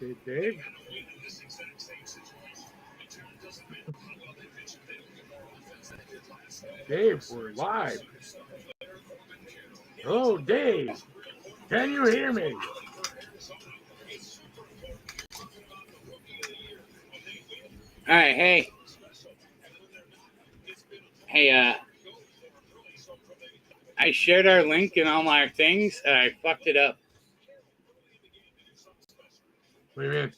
Okay, Dave. Dave, we're live. Hello, Dave. Can you hear me? All right, hey. Hey, I shared our link and all my things, and I fucked it up. What do you mean?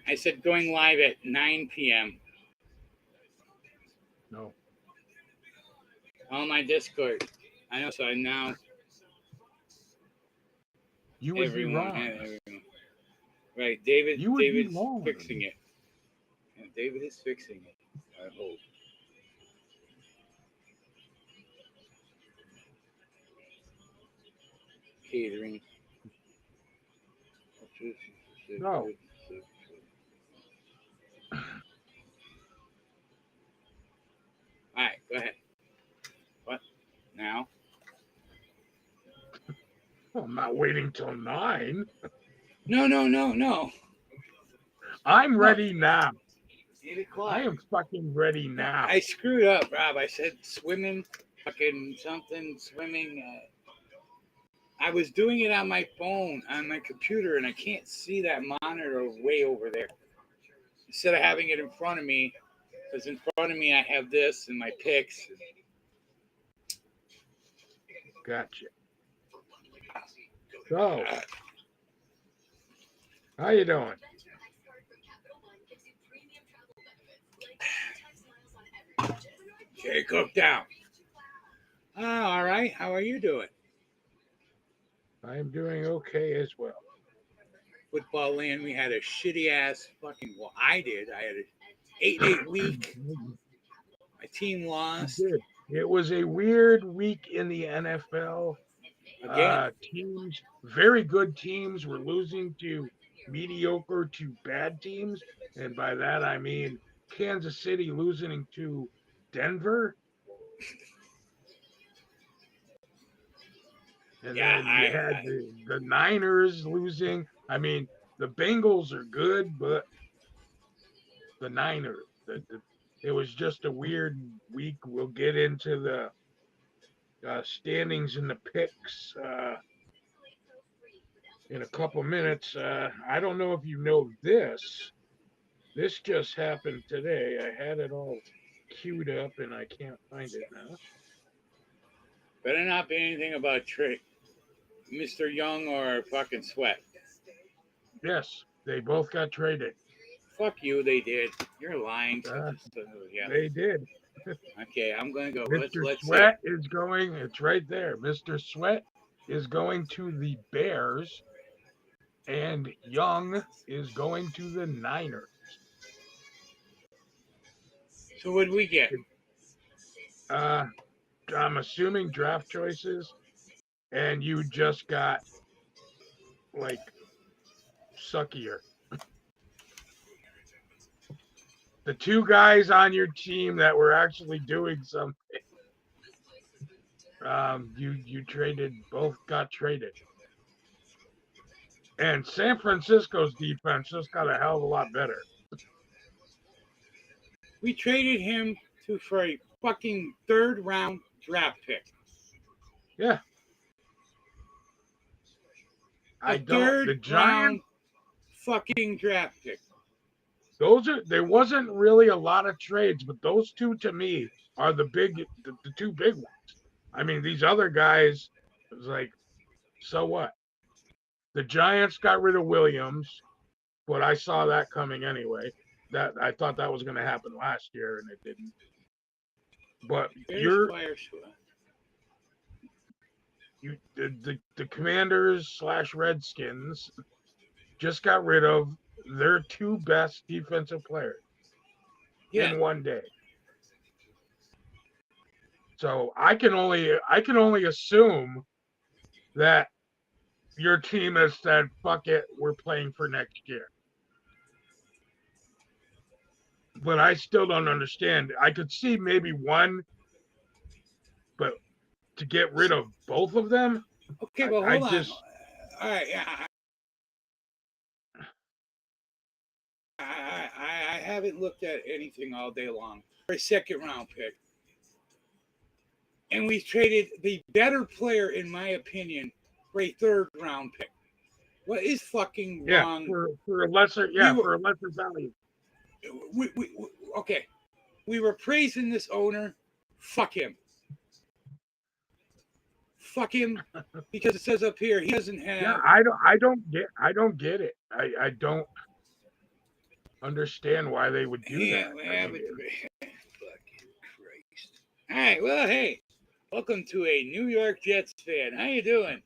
I said going live at 9 p.m. No. on my Discord. I know, so I now You would be Everyone, wrong. everyone. Right, David. You would be David's wrong. fixing it. Yeah, David is fixing it. I hope. Catering. No. All right, go ahead. What? Now? Well, I'm not waiting till 9. No. I'm ready now. 8 o'clock. I am fucking ready now. I screwed up, Rob. I said swimming, fucking something, swimming. I was doing it on my phone, on my computer, and I can't see that monitor way over there. Instead of having it in front of me, because in front of me I have this and my pics. Gotcha. So, how you doing? Okay, cook down. Oh, all right. How are you doing? I am doing okay as well. Football land, we had a shitty ass fucking. Well, I did. I had an 8-8 week. My team lost. It was a weird week in the NFL. Again. Teams, very good teams, were losing to mediocre to bad teams, and by that I mean Kansas City losing to Denver. And then you had the Niners losing. I mean, the Bengals are good, but the Niners, it was just a weird week. We'll get into the standings and the picks in a couple minutes. I don't know if you know this. This just happened today. I had it all queued up and I can't find it now. Better not be anything about Mr. Young or fucking Sweat. Yes, they both got traded. Fuck you, they did. You're lying. Yeah. They did. Okay, I'm going to go. Mr. Sweat is going, it's right there. Mr. Sweat is going to the Bears, and Young is going to the Niners. So what did we get? I'm assuming draft choices, and you just got, like, suckier. The two guys on your team that were actually doing something, you traded, both got traded. And San Francisco's defense just got a hell of a lot better. We traded him for a fucking 3rd round draft pick. Yeah. The Giants fucking draft pick. There wasn't really a lot of trades, but those two to me are the two big ones. I mean, these other guys, it was like, so what? The Giants got rid of Williams, but I saw that coming anyway. That I thought that was going to happen last year, and it didn't. But the Commanders / Redskins just got rid of their 2 best defensive players in one day. So I can only assume that your team has said, fuck it, we're playing for next year. But I still don't understand. I could see maybe one, but to get rid of both of them? Okay, well, hold on. All right, I haven't looked at anything all day long. For a 2nd round pick. And we traded the better player, in my opinion, for a 3rd round pick. What is fucking wrong? For a lesser value. Okay. We were praising this owner. Fuck him. Fuck him, because it says up here he doesn't have. Yeah, I don't get it. I don't understand why they would do that. Fucking Christ. All right, well, hey, welcome to a New York Jets fan. How you doing?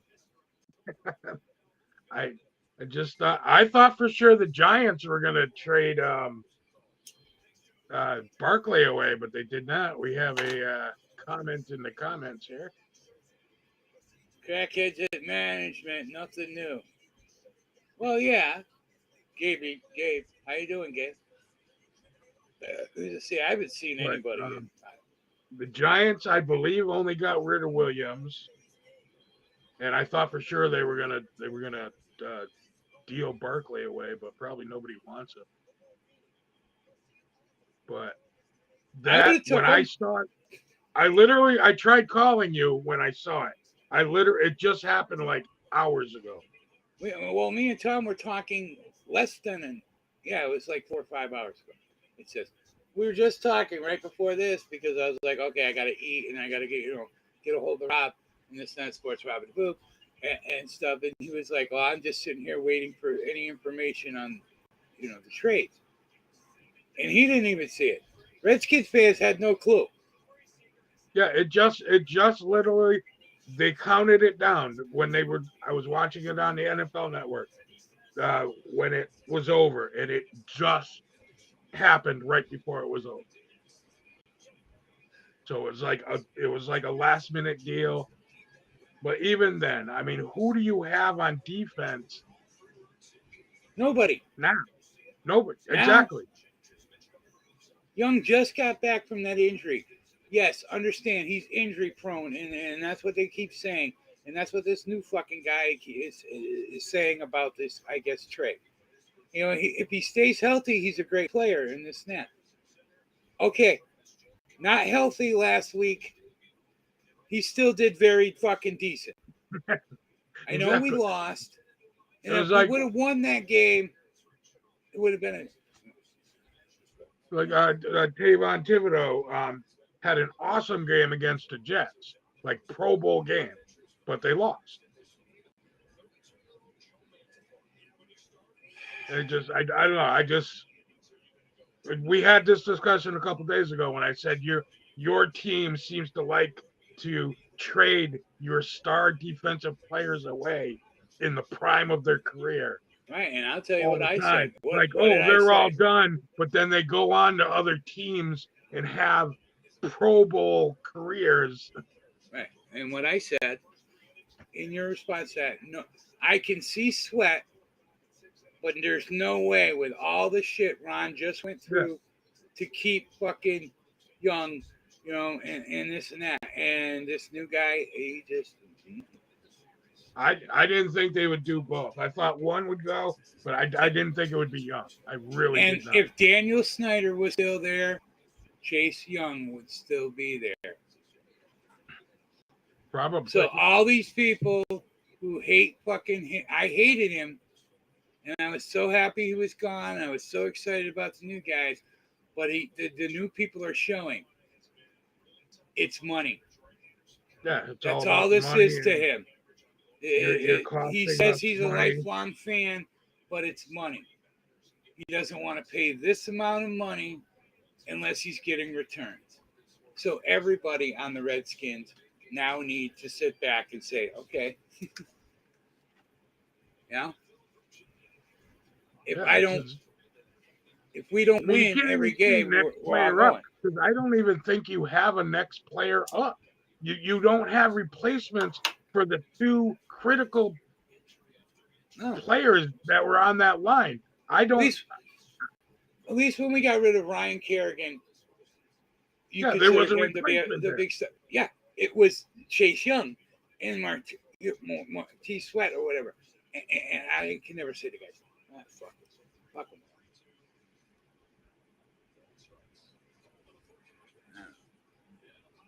I just I thought for sure the Giants were going to trade Barkley away, but they did not. We have a comment in the comments here. Crackheads at management, nothing new. Well, yeah. Gabe, how you doing, Gabe? See, I haven't seen But anybody. the Giants, I believe, only got rid of Williams, and I thought for sure they were gonna deal Barkley away, but probably nobody wants him. But that when I saw it, I tried calling you when I saw it. It just happened like hours ago. Well, me and Tom were talking less than it was like 4 or 5 hours ago. It says we were just talking right before this because I was like, okay, I got to eat and I got to get a hold of Rob and this not SPORTSROB and BOOB and stuff. And he was like, well, I'm just sitting here waiting for any information on the trades, and he didn't even see it. Redskins fans had no clue. Yeah, it just literally they counted it down when I was watching it on the NFL Network when it was over, and it just happened right before it was over. So it was like a last minute deal. But even then, I mean, who do you have on defense? Nobody. Now. Nobody. Now, exactly. Young just got back from that injury. Yes, understand he's injury prone, and that's what they keep saying. And that's what this new fucking guy is saying about this, I guess, trade. If he stays healthy, he's a great player in this snap. Okay, not healthy last week. He still did very fucking decent. I know we lost. And if we would have won that game, it would have been like Tavon Thibodeau had an awesome game against the Jets, like Pro Bowl game, but they lost. I don't know. We had this discussion a couple days ago when I said your team seems to like to trade your star defensive players away in the prime of their career. Right, and I'll tell you what I said. They're all done, but then they go on to other teams and have Pro Bowl careers. Right, and what I said in your response to that, no, I can see Sweat, but there's no way with all the shit Ron just went through to keep fucking Young, and this and that, and this new guy, he just. I didn't think they would do both. I thought one would go, but I didn't think it would be Young. I really did not. And if Daniel Snyder was still there, Chase Young would still be there. Probably. So all these people who hate fucking him, I hated him, and I was so happy he was gone. I was so excited about the new guys, but the new people are showing. It's money. Yeah, that's all this is to him. He says he's a lifelong fan, but it's money. He doesn't want to pay this amount of money unless he's getting returns. So everybody on the Redskins now need to sit back and say, okay, if we don't win every game, we're all going. Because I don't even think you have a next player up. You don't have replacements for the two critical players that were on that line. I don't. At least when we got rid of Ryan Kerrigan, there was a replacement the big stuff. Yeah, it was Chase Young and T. Sweat or whatever. And I can never say the guys. Fuck them.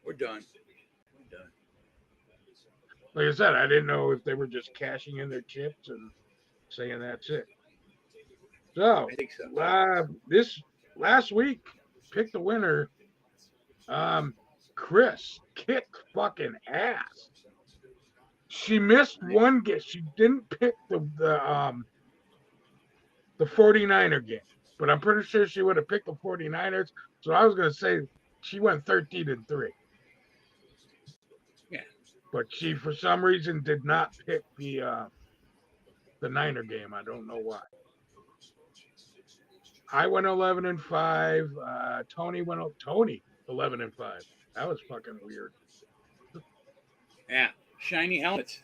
We're done. Like I said, I didn't know if they were just cashing in their chips and saying that's it. So, I think so. This last week, pick the winner. Chris kicked fucking ass. She missed one game. She didn't pick the 49er game, but I'm pretty sure she would have picked the 49ers. So I was going to say she went 13-3. Yeah. But she, for some reason, did not pick the the Niner game. I don't know why. I went 11-5. Tony 11-5. That was fucking weird. Yeah, shiny helmets.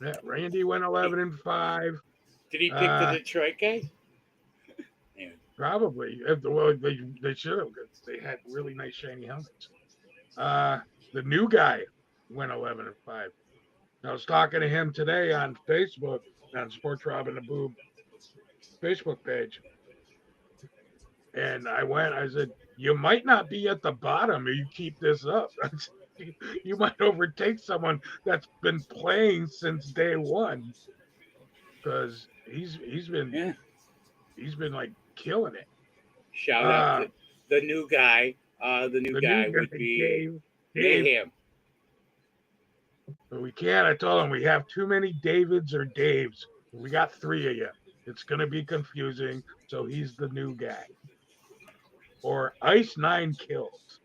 Yeah, Randy went 11-5. Did he pick the Detroit guys? Yeah. Probably. Well, they should have because they had really nice shiny helmets. The new guy went 11-5. I was talking to him today on Facebook, on SPORTSROB and the BOOB Facebook page. And I said, you might not be at the bottom if you keep this up. You might overtake someone that's been playing since day one. Because he's been like killing it. Shout out to the new guy. The new guy would be Mayhem. But we can't. I told him we have too many Davids or Daves. We got 3 of you. It's going to be confusing. So he's the new guy. Or Ice 9 Kills.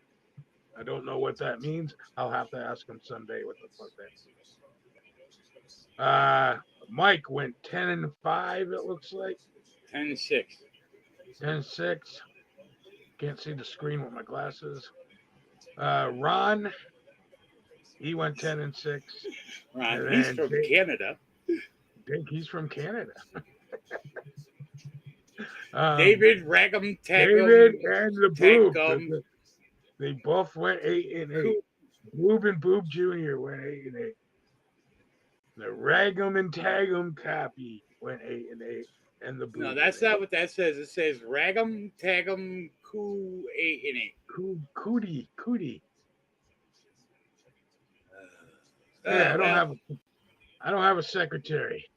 I don't know what that means. I'll have to ask him someday what the fuck that means. Mike went 10-5, it looks like. 10-6. 10-6. Can't see the screen with my glasses. Ron, he went 10-6. Ron, he's from Canada. He's from Canada. David Ragum David and the Boob. They both went 8-8. Boob and Boob Jr. went 8-8. The Ragum and Tagum copy went 8-8. And the Boob. No, that's not what that says. It says Ragum Tagum Coo 8-8. Cootie. Yeah, I don't have a secretary.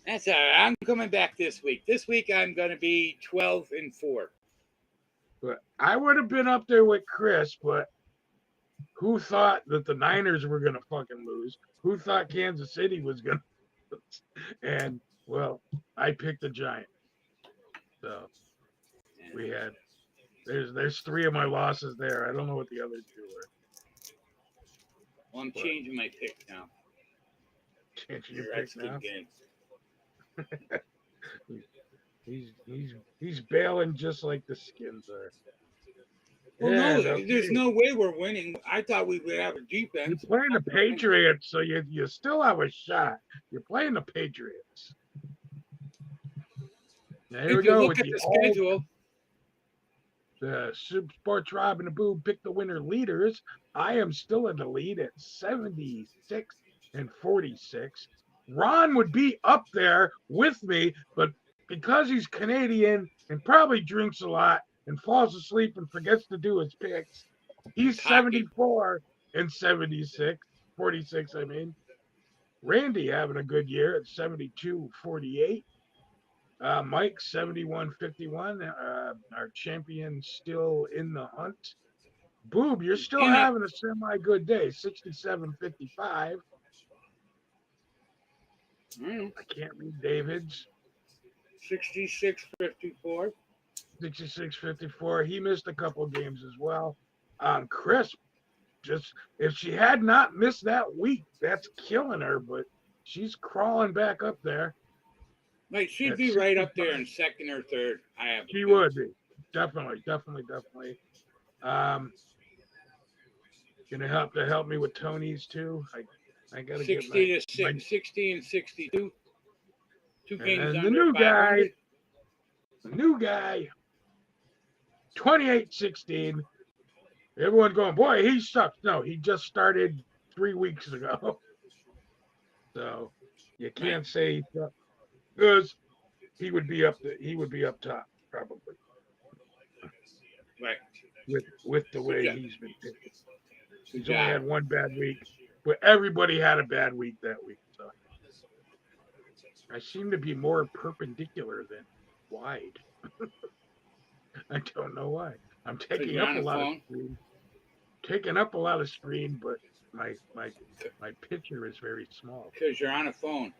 That's all right. I'm coming back this week. This week I'm going to be 12-4. But I would have been up there with Chris, but who thought that the Niners were going to fucking lose? Who thought Kansas City was going to lose? And, well, I picked the Giants. So we had, there's 3 of my losses there. I don't know what the other 2 were. Well, I'm changing my pick now. Changing your pick now? He's bailing just like the Skins are. Well, yeah, no, there's no way we're winning. I thought we would have a defense. You're playing the Patriots, so you still have a shot. You're playing the Patriots. Now, here we go with the schedule. The SPORTSROB and the Boob pick the winner leaders. I am still in the lead at 76-46. Ron would be up there with me, but because he's Canadian and probably drinks a lot and falls asleep and forgets to do his picks, he's 74-76. 46, I mean. Randy having a good year at 72-48. Mike 71-51. Our champion still in the hunt. Boob, you're still having a semi-good day. 67-55. I can't read David's. 66-54. 66-54. He missed a couple games as well. Chris, just if she had not missed that week, that's killing her, but she's crawling back up there. Like she'd be right up there in second or third. She would be. Definitely. Gonna help me with Tony's too. I gotta 60 to 60 and 62. 2 games and under the new guy, 28-16. Everyone going, boy, he sucks. No, he just started 3 weeks ago. So you can't say he sucks. Because he would be up top probably. Right. With the way he's been pitching. He's only had 1 bad week, but everybody had a bad week that week. So I seem to be more perpendicular than wide. I don't know why. I'm taking up a lot of screen, but my picture is very small. Because you're on a phone.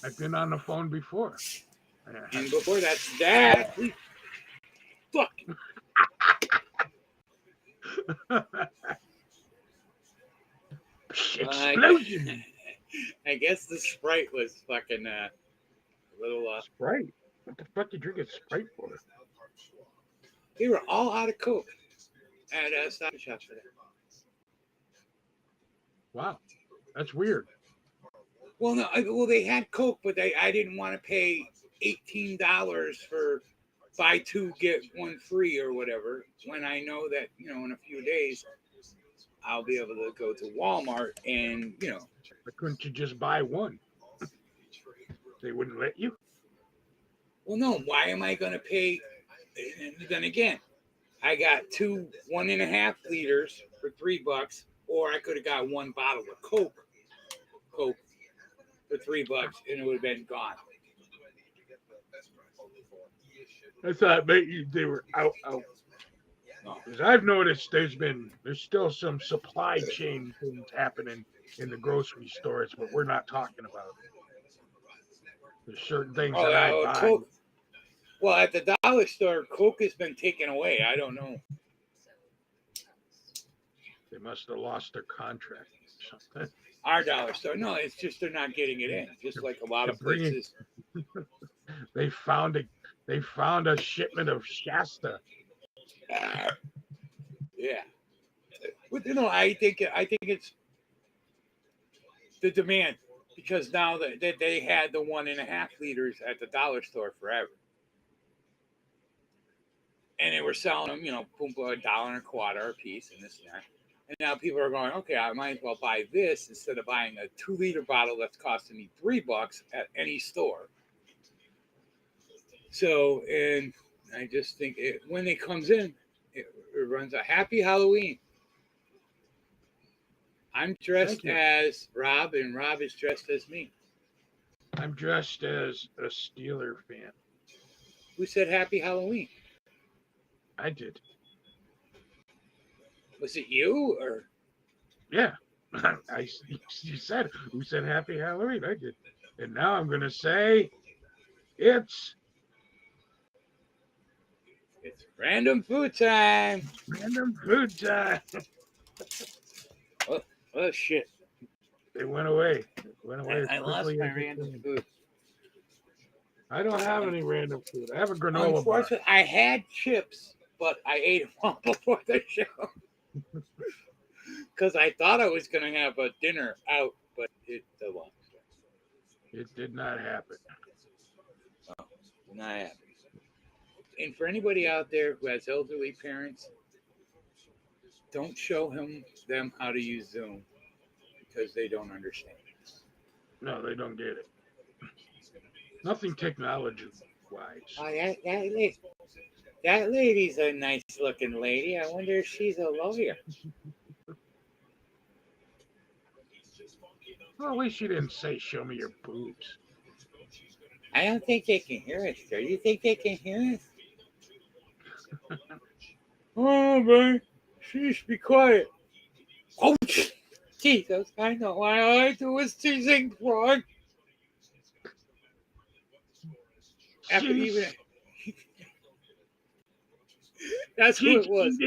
I've been on the phone before. And before that's Dad. Fuck. Explosion. I guess the Sprite was fucking a little. Sprite. What the fuck you drinking Sprite for? They were all out of Coke at Stop and Shop today. Wow, that's weird. Well, no, they had Coke, but I didn't want to pay $18 for buy two get one free or whatever. When I know that in a few days I'll be able to go to Walmart and Why couldn't you just buy one? They wouldn't let you. Well, no. Why am I going to pay? And then again, I got 2 1.5 liters for $3, or I could have got one bottle of Coke for $3, and it would have been gone. I thought maybe they were out. Because I've noticed there's still some supply chain things happening in the grocery stores, but we're not talking about it. There's certain things that I buy. Coke. Well, at the dollar store, Coke has been taken away. I don't know. They must have lost their contract or something. Our dollar store. No, it's just they're not getting it in. Just like a lot of places. They found a shipment of Shasta. Yeah. But, I think it's the demand, because now that they had the 1.5 liters at the dollar store forever. And they were selling them, $1.25 a piece and this and that. And now people are going, okay, I might as well buy this instead of buying a 2-liter bottle that's costing me $3 at any store. So, and I just think when it comes in, it runs a happy Halloween. I'm dressed as Rob, and Rob is dressed as me. I'm dressed as a Steeler fan. Who said happy Halloween? I did. Was it you or? Yeah, you said who said happy Halloween? I did, and now I'm gonna say it's random food time. Random food time. Oh shit! It went away. I lost my random food. I don't have any random food. I have a granola bar. I had chips, but I ate them all before the show. Because I thought I was going to have a dinner out, but it wasn't. It did not happen. Oh, not happen. And for anybody out there who has elderly parents, don't show them how to use Zoom, because they don't understand. No, they don't get it. Nothing technology-wise. Oh, that lady's a nice-looking lady. I wonder if she's a lawyer. Well, at least you didn't say, show me your boobs. I don't think they can hear us, sir. You think they can hear us? Oh, man. Sheesh, be quiet. Oh, Jesus. I know why all I do is teasing wrong. After even... That's who it was.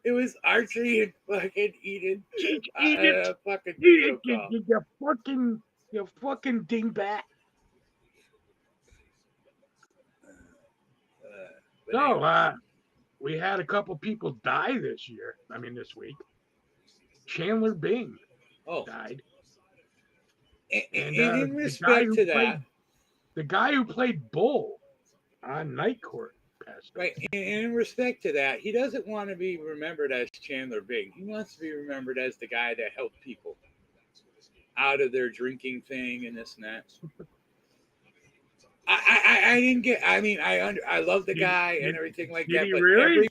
It was Archie and fucking Eden. Fucking video call. You fucking dingbat. So, we had a couple people die this week. Chandler Bing died. And in respect to that, the guy who played Bull on Night Court passed away. Right, and in respect to that, he doesn't want to be remembered as Chandler Bing. He wants to be remembered as the guy that helped people out of their drinking thing and this and that. I didn't get. I mean, I love the guy and everything like that. But really?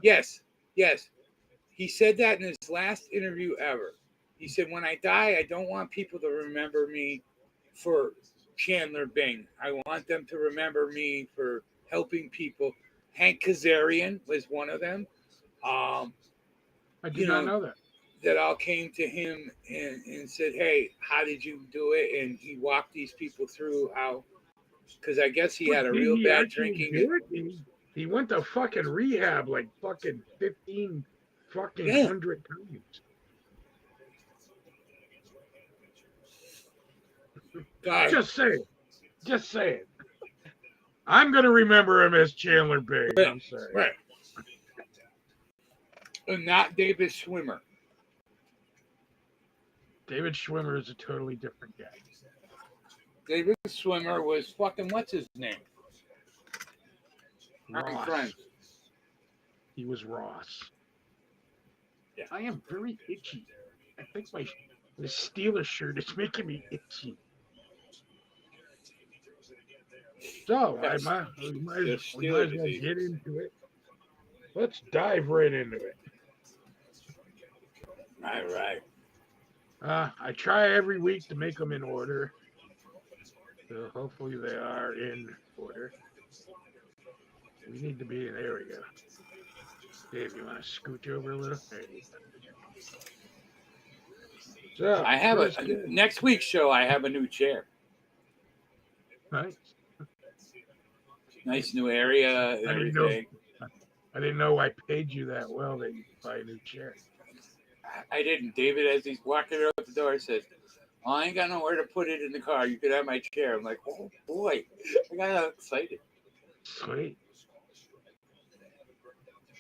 Yes. He said that in his last interview ever. He said, "When I die, I don't want people to remember me for Chandler Bing. I want them to remember me for helping people." Hank Kazarian was one of them. I did not know that. That all came to him and said, "Hey, how did you do it?" And he walked these people through how. Because I guess he had a real bad drinking. He went to fucking rehab like fucking 1,500 times. God. Just saying. Just saying. I'm going to remember him as Chandler Bing. Right. I'm sorry. Right. And not David Schwimmer. David Schwimmer is a totally different guy. David Schwimmer was fucking what's his name? Ross. Friends. He was Ross. Yeah. I am very itchy. I think my Steelers shirt is making me itchy. So Yes. we might as well disease. get into it. Let's dive right into it. All right. I try every week to make them in order. So hopefully they are in order. We need to be in. There we go. Dave, you want to scooch over a little? There you go. So I have next week's show. I have a new chair. Nice. Nice new area and everything. I didn't know I paid you that well that you could buy a new chair. I didn't. David, as he's walking out the door, says, "Oh, I ain't got nowhere to put it in the car. You could have my chair." I'm like, "Oh boy!" I got excited. Sweet.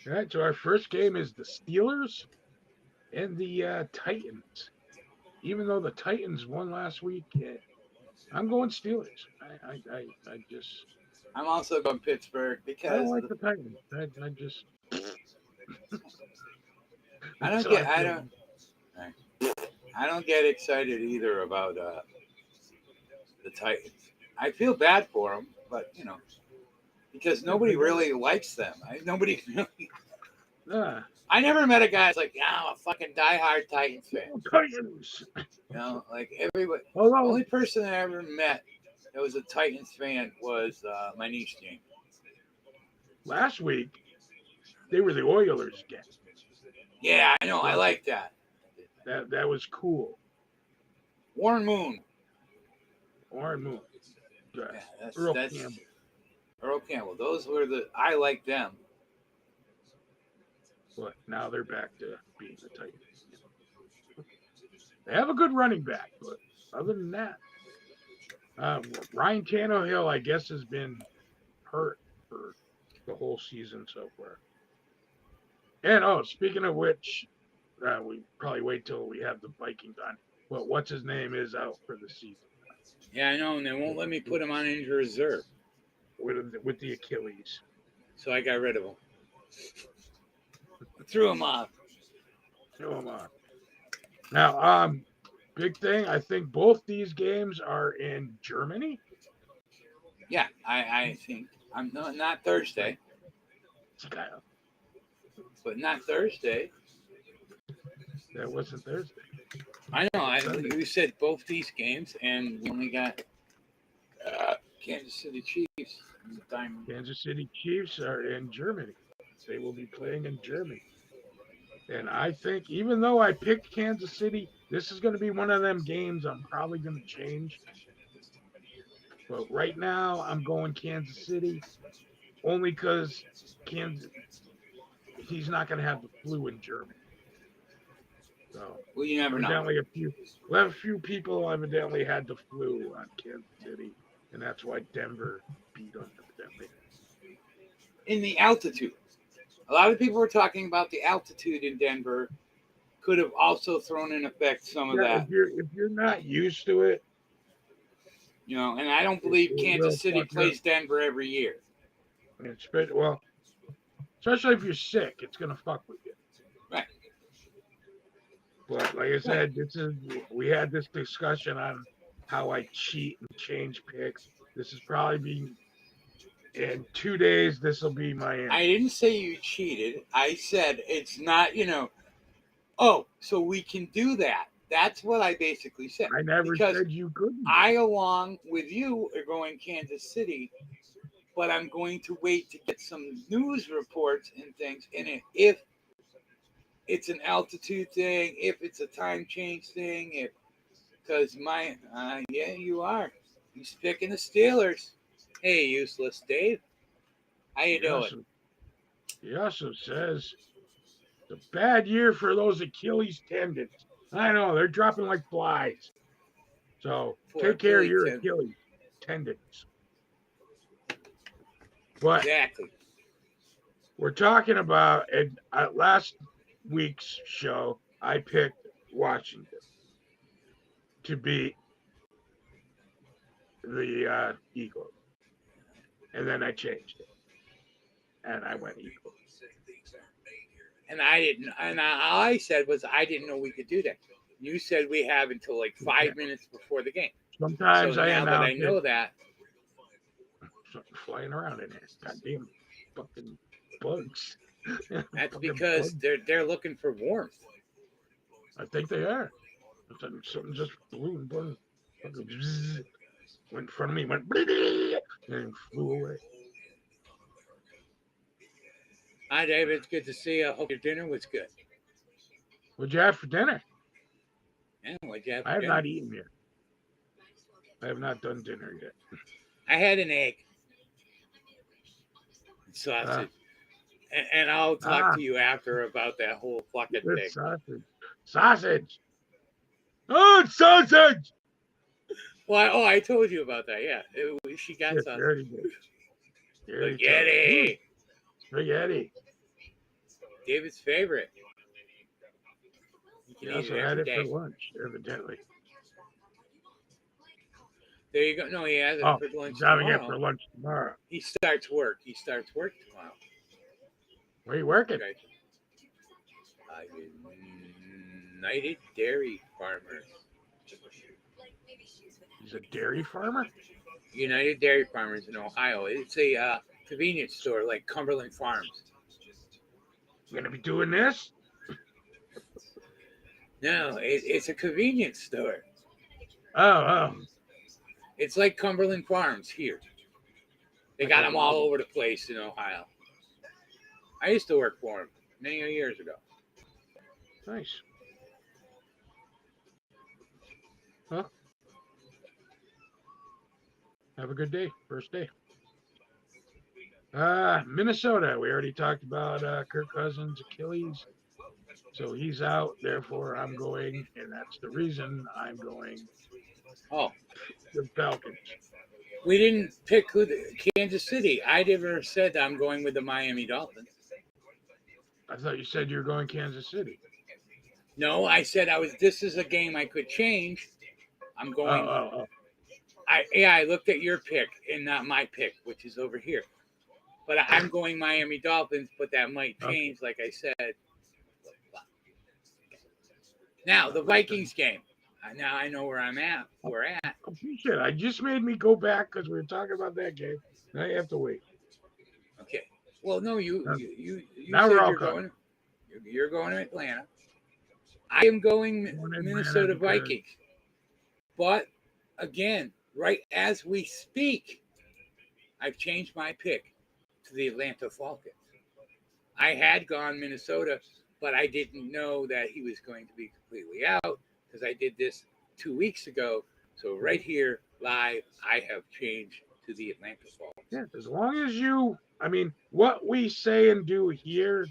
All right, so our first game is the Steelers and the Titans. Even though the Titans won last week, I'm going Steelers. I just. I'm also going Pittsburgh because I don't like the Titans. I just. I don't get excited either about the Titans. I feel bad for them, but because nobody really likes them. Nobody really. I never met a guy that's like, yeah, I'm a fucking diehard Titans fan. Titans. Like everybody. The only person I ever met that was a Titans fan was my niece Jane. Last week, they were the Oilers again. Yeah, I know. I like that. That was cool. Warren Moon. Yeah, Earl Campbell. Those were I like them. But now they're back to being the Titans. They have a good running back, but other than that, Ryan Tannehill, I guess, has been hurt for the whole season so far. And speaking of which, we probably wait till we have the Vikings on. Well, what's his name is out for the season. Yeah, I know, and they won't let me put him on injured reserve with the Achilles. So I got rid of him. Threw him off. Now, big thing. I think both these games are in Germany. Yeah, I think I'm not Thursday. But not Thursday. That wasn't Thursday. I know. We said both these games, and we only got Kansas City Chiefs. Kansas City Chiefs are in Germany. They will be playing in Germany. And I think, even though I picked Kansas City, this is going to be one of them games I'm probably going to change. But right now, I'm going Kansas City only because he's not going to have the flu in Germany. So, well, you never know. A few people evidently had the flu on Kansas City, and that's why Denver beat them evidently. In the altitude. A lot of people were talking about the altitude in Denver could have also thrown in effect some of that. If you're not used to it. And I don't believe Kansas City plays Denver every year. Well, especially if you're sick, it's going to fuck with you. Right. But like I said, we had this discussion on how I cheat and change picks. This is probably being in 2 days. This will be my end. I didn't say you cheated. I said it's not. Oh, so we can do that. That's what I basically said. I never said you couldn't. I, along with you, are going Kansas City, but I'm going to wait to get some news reports and things in it. If it's an altitude thing, if it's a time change thing, because yeah, you are. He's picking the Steelers. Hey, useless Dave. How you doing? He also says it's a bad year for those Achilles tendons. I know, they're dropping like flies. So For take care of your Achilles Achilles tendons. But exactly. we're talking about at last week's show. I picked Washington to beat the Eagles, and then I changed it, and I went Eagles. And I didn't. And all I said was I didn't know we could do that. You said we have until like 5 minutes before the game. Sometimes So I now that I announce know it, that, something flying around in there. Goddamn fucking bugs. that's Fucking because bugs. they're looking for warmth. I think they are. Something just blew and blew. Fucking bzzz, went in front of me, went and flew away. Hi, David. It's good to see you. Hope your dinner was good. What'd you have for dinner? Yeah, what'd you have I for have dinner? not eaten yet. I have not done dinner yet. I had an egg, sausage, and I'll talk to you after about that whole fucking thing. Sausage. Sausage. Oh, it's sausage. Well, I told you about that. Yeah, she got Yes, sausage. you already did. You already Spaghetti. Spaghetti. David's favorite. You can You eat also it had every it day. for lunch, evidently. There you go. No, he has it for lunch he's having tomorrow. it for lunch tomorrow. He starts work. Tomorrow. Where are you working? Okay. United Dairy Farmers. He's a dairy farmer? United Dairy Farmers in Ohio. It's a convenience store like Cumberland Farms. You're going to be doing this? No, it's a convenience store. Oh. It's like Cumberland Farms here. They got them all over the place in Ohio. I used to work for them many years ago. Nice. Huh? Have a good day. First day. Minnesota. We already talked about Kirk Cousins' Achilles. So he's out. Therefore, I'm going, and that's the reason I'm going. Oh. The Falcons. We didn't pick Kansas City. I never said I'm going with the Miami Dolphins. I thought you said you were going Kansas City. No, I said this is a game I could change. I'm going. I looked at your pick and not my pick, which is over here. But I'm going Miami Dolphins, but that might change, like I said. Now, the Vikings game. Now I know where I'm at. We're at. Oh, shit. I just made me go back because we were talking about that game. Now you have to wait. Okay. Well, no, you now said you're going. You're going to Atlanta. I am going Minnesota Vikings. But again, right as we speak, I've changed my pick to the Atlanta Falcons. I had gone Minnesota, but I didn't know that he was going to be completely out because I did this 2 weeks ago. So right here, live, I have changed to the Atlanta Falcons. Yeah, as long as you, what we say and do here,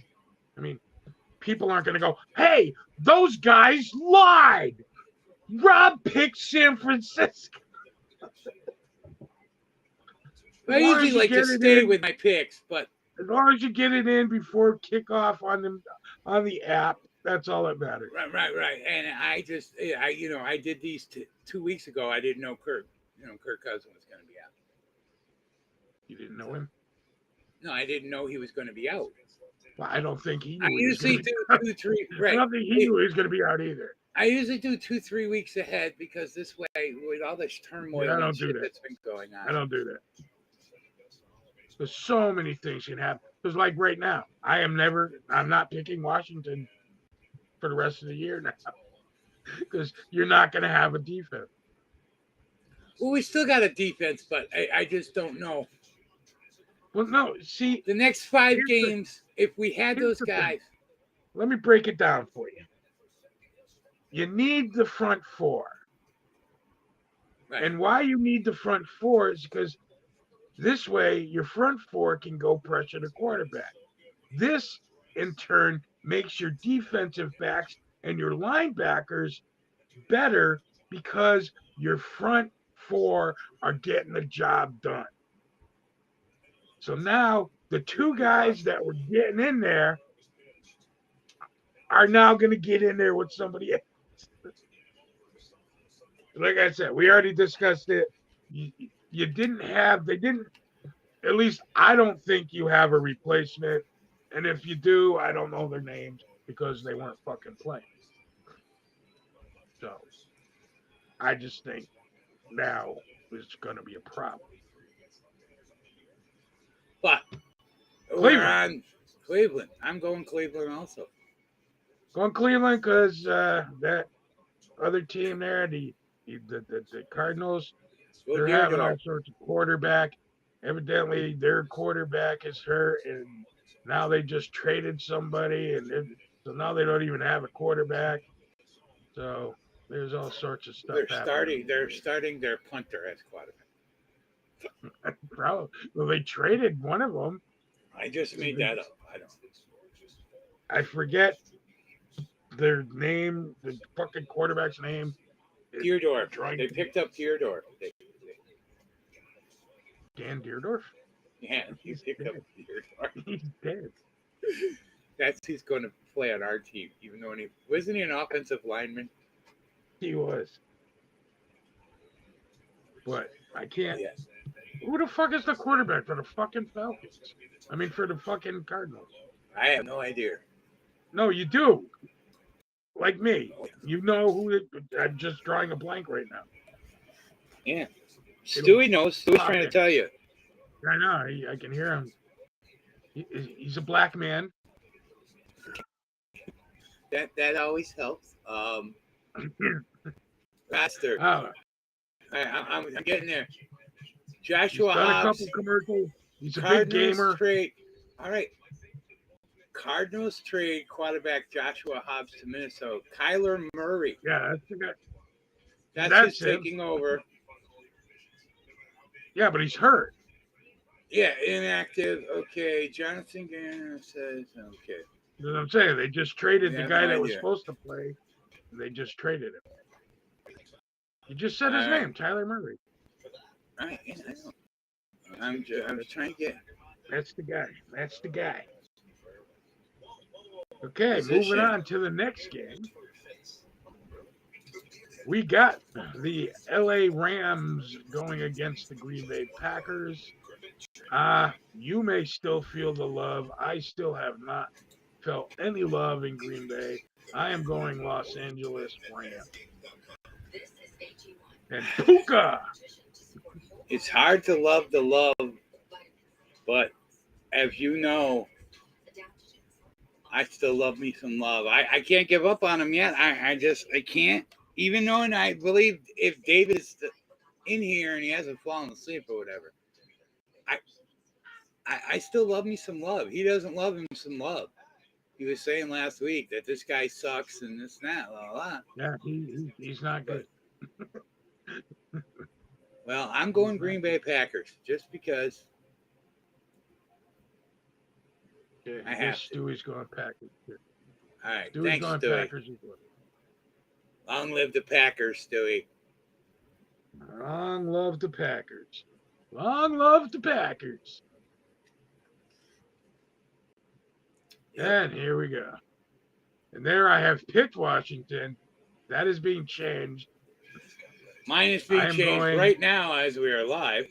people aren't going to go, hey, those guys lied. Rob picked San Francisco. I usually like to stay with my picks, but as long as you get it in before kickoff on the app, that's all that matters. Right. And I did these 2 weeks ago. I didn't know Kirk Cousins was going to be out. You didn't know him? No, I didn't know he was going to be out. Well, I don't think he knew. I usually do 2, 3. Right. I don't think he knew he was going to be out either. I usually do 2, 3 weeks ahead because this way, with all this turmoil and shit that's been going on, I don't do that. There's so many things can happen. Because like right now, I'm not picking Washington for the rest of the year now. Because you're not going to have a defense. Well, we still got a defense, but I just don't know. Well, no, see. The next 5 games, if we had those guys. Let me break it down for you. You need the front four. Right. And why you need the front four is because this way your front four can go pressure the quarterback. This, in turn, makes your defensive backs and your linebackers better because your front four are getting the job done. So now the two guys that were getting in there are now going to get in there with somebody else. Like I said, we already discussed it. You didn't have, they didn't, at least I don't think you have a replacement. And if you do, I don't know their names because they weren't fucking playing. So I just think now it's going to be a problem. But we're on Cleveland. I'm going Cleveland also. Going Cleveland because that other team there, the Cardinals, they're having all sorts of quarterback. Evidently, their quarterback is hurt, and now they just traded somebody, and so now they don't even have a quarterback. So there's all sorts of stuff happening. They're starting their punter as quarterback. Probably. Well, they traded one of them. I just made that up. I forget their name, the fucking quarterback's name. Deerdorf. They picked up Deerdorf. Dan Deerdorf? Yeah, he picked up Deerdorf. He's dead. He's going to play on our team, even though wasn't he an offensive lineman? He was. But I can't. Yeah. Who the fuck is the quarterback for the fucking Falcons? I mean, for the fucking Cardinals. I have no idea. No, you do. Like me. You know who I'm just drawing a blank right now. Yeah. Stewie knows. Stewie's trying to tell you. I know. I can hear him. He's a black man. That always helps. Faster. Oh. I'm getting there. Joshua He's done Hobbs. A couple commercials. He's a big gamer. Trade. All right. Cardinals trade quarterback Joshua Hobbs to Minnesota. Kyler Murray. Yeah, that's the guy. That's taking over. Yeah, but he's hurt. Yeah, inactive. Okay. Jonathan Gannon says, okay. You know what I'm saying? They just traded the guy that was supposed to play. They just traded him. You just said his name, Tyler Murray. All right. Yeah, I know. I'm trying to get. That's the guy. Okay, moving on to the next game. We got the LA Rams going against the Green Bay Packers. You may still feel the love. I still have not felt any love in Green Bay. I am going Los Angeles Rams. And Puka. It's hard to love the love, but as you know, I still love me some love. I can't give up on him yet. I can't. Even though, and I believe if David's in here and he hasn't fallen asleep or whatever, I still love me some love. He doesn't love him some love. He was saying last week that this guy sucks and this and that, blah, blah, blah. Yeah, he's not good. Well, I'm going Green Bay Packers just because. Yeah, I have Stewie's going Packers. All right, Stewie's thanks, going Stewie. Packers. Long live the Packers, Stewie. Long love the Packers. Long love the Packers. Yep. And here we go. And there I have picked Washington. That is being changed. Mine is being changed right now as we are live.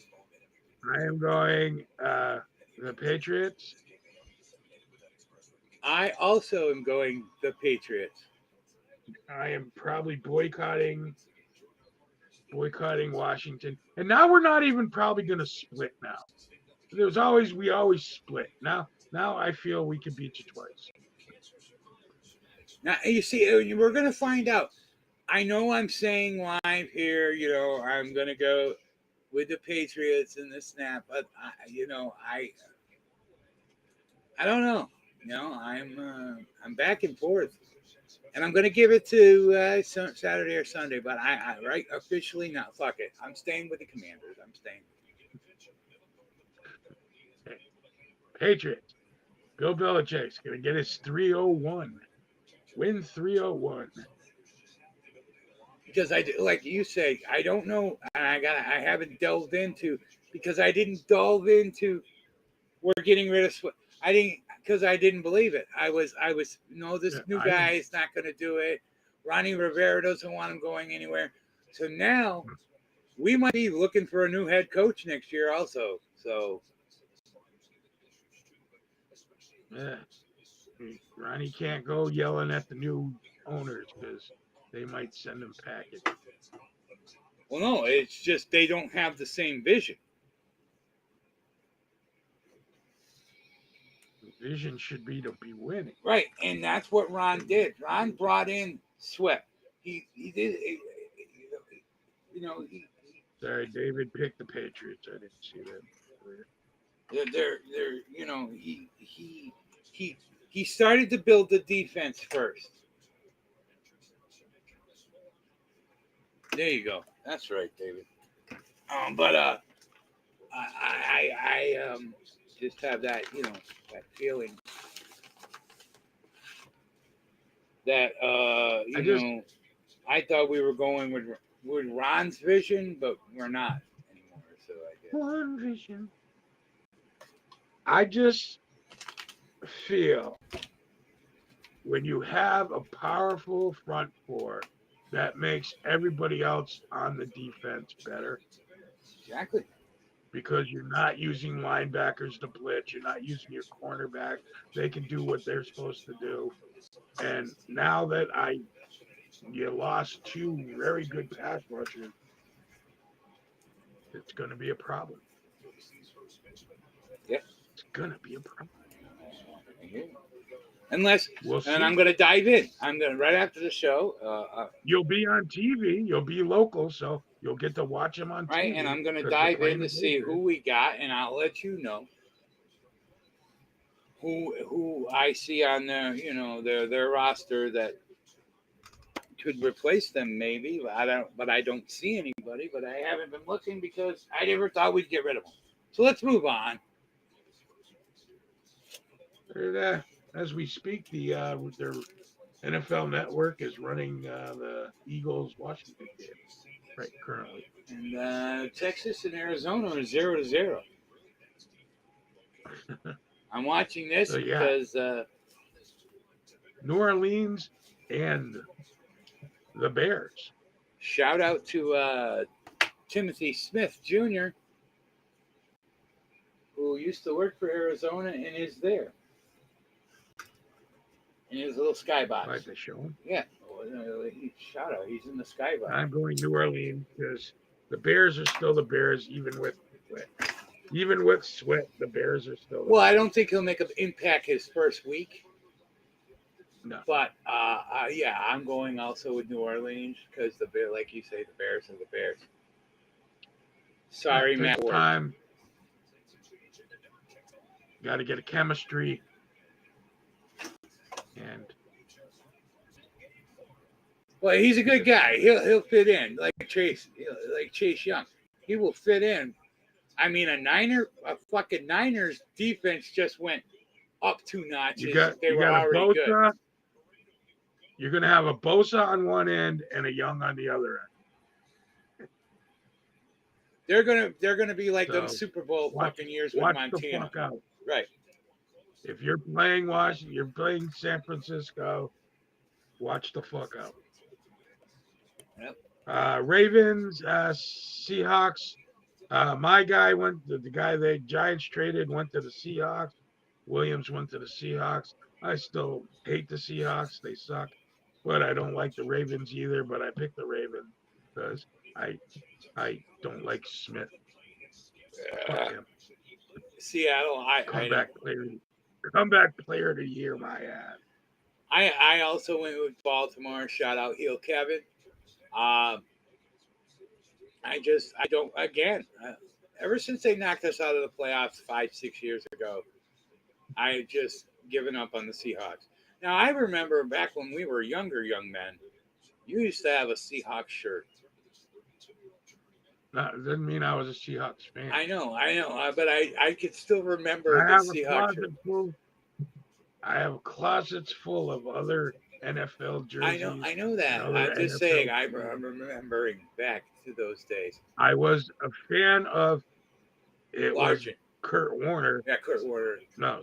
I am going the Patriots. I also am going the Patriots. I am probably boycotting Washington. And now we're not even probably going to split now. We always split. Now I feel we can beat you twice. Now, you see, we're going to find out. I know I'm saying live here, I'm going to go with the Patriots in the snap, but I don't know. I'm back and forth, and I'm going to give it to Saturday or Sunday, but I right officially now. Fuck it, I'm staying with the Commanders. I'm staying. Patriots. Bill Belichick's going to get his 301. Win 301. because like you say, I don't know, and I haven't delved into because I didn't delve into. We're getting rid of. I didn't because I didn't believe it. I was no, this Yeah, new I guy didn't. is not going to do it. Ronnie Rivera doesn't want him going anywhere. So now we might be looking for a new head coach next year, also. So Yeah, Ronnie can't go yelling at the new owners because they might send him packing. well, no, it's just they don't have the same vision. The vision should be to be winning. Right, and that's what Ron did. Ron brought in Sweat. He did, you know, Sorry, David picked the Patriots. I didn't see that. they're you know he started to build the defense first. There you go. That's right, David. But I just have that that feeling that I thought we were going with Ron's vision, but we're not anymore. So I guess One vision. I just feel when you have a powerful front four that makes everybody else on the defense better exactly. because you're not using linebackers to blitz, you're not using your cornerback. They can do what they're supposed to do. And now that you lost two very good pass rushers, it's going to be a problem. Yeah. It's going to be a problem. Unless, We'll see. and I'm going to dive in. I'm going to, right after the show. You'll be on TV. You'll be local, so you'll get to watch them on right, TV. and I'm going to dive in to see who we got, and I'll let you know who I see on their roster that could replace them. Maybe but I don't see anybody. But I haven't been looking because I never thought we'd get rid of them. So let's move on. As we speak, their NFL Network is running the Eagles-Washington game right currently. And Texas and Arizona are 0-0. I'm watching this because New Orleans and the Bears. Shout out to Timothy Smith Jr., who used to work for Arizona and is there. In his little skybox. Like they show him? Yeah. Shout out. He's in the skybox. I'm going New Orleans because the Bears are still the Bears, even with Sweat, the Bears are still. Well, I don't think he'll make an impact his first week. No. But yeah, I'm going also with New Orleans because like you say, the Bears are the Bears. Sorry, Matt. Time. Got to get a chemistry. And well, he's a good guy. He'll fit in like Chase Young. He will fit in. I mean, a fucking Niners defense just went up 2 notches. They were already good. You're going to have a Bosa on one end and a Young on the other end. They're gonna be like them Super Bowl fucking years with Montana. The fuck out. Right. If you're playing Washington, you're playing San Francisco, watch the fuck out. Yep. Ravens, Seahawks. My guy the guy the Giants traded went to the Seahawks. Williams went to the Seahawks. I still hate the Seahawks. They suck. But I don't like the Ravens either. But I picked the Ravens because I don't like Smith. Fuck him. Seattle, Comeback player of the year, my ass. I also went with Baltimore. Shout out Heel Kevin. Ever since they knocked us out of the playoffs 5-6 years ago, I just given up on the Seahawks. Now I remember back when we were younger young men, you used to have a Seahawks shirt. That doesn't mean I was a Seahawks fan. I know, but I could still remember the Seahawks shirt. I have closets full of other NFL jerseys. I know that. and other I'm just NFL saying. I'm teams. remembering back to those days. I was a fan of. It was Largent. Kurt Warner. Yeah, Kurt Warner. No,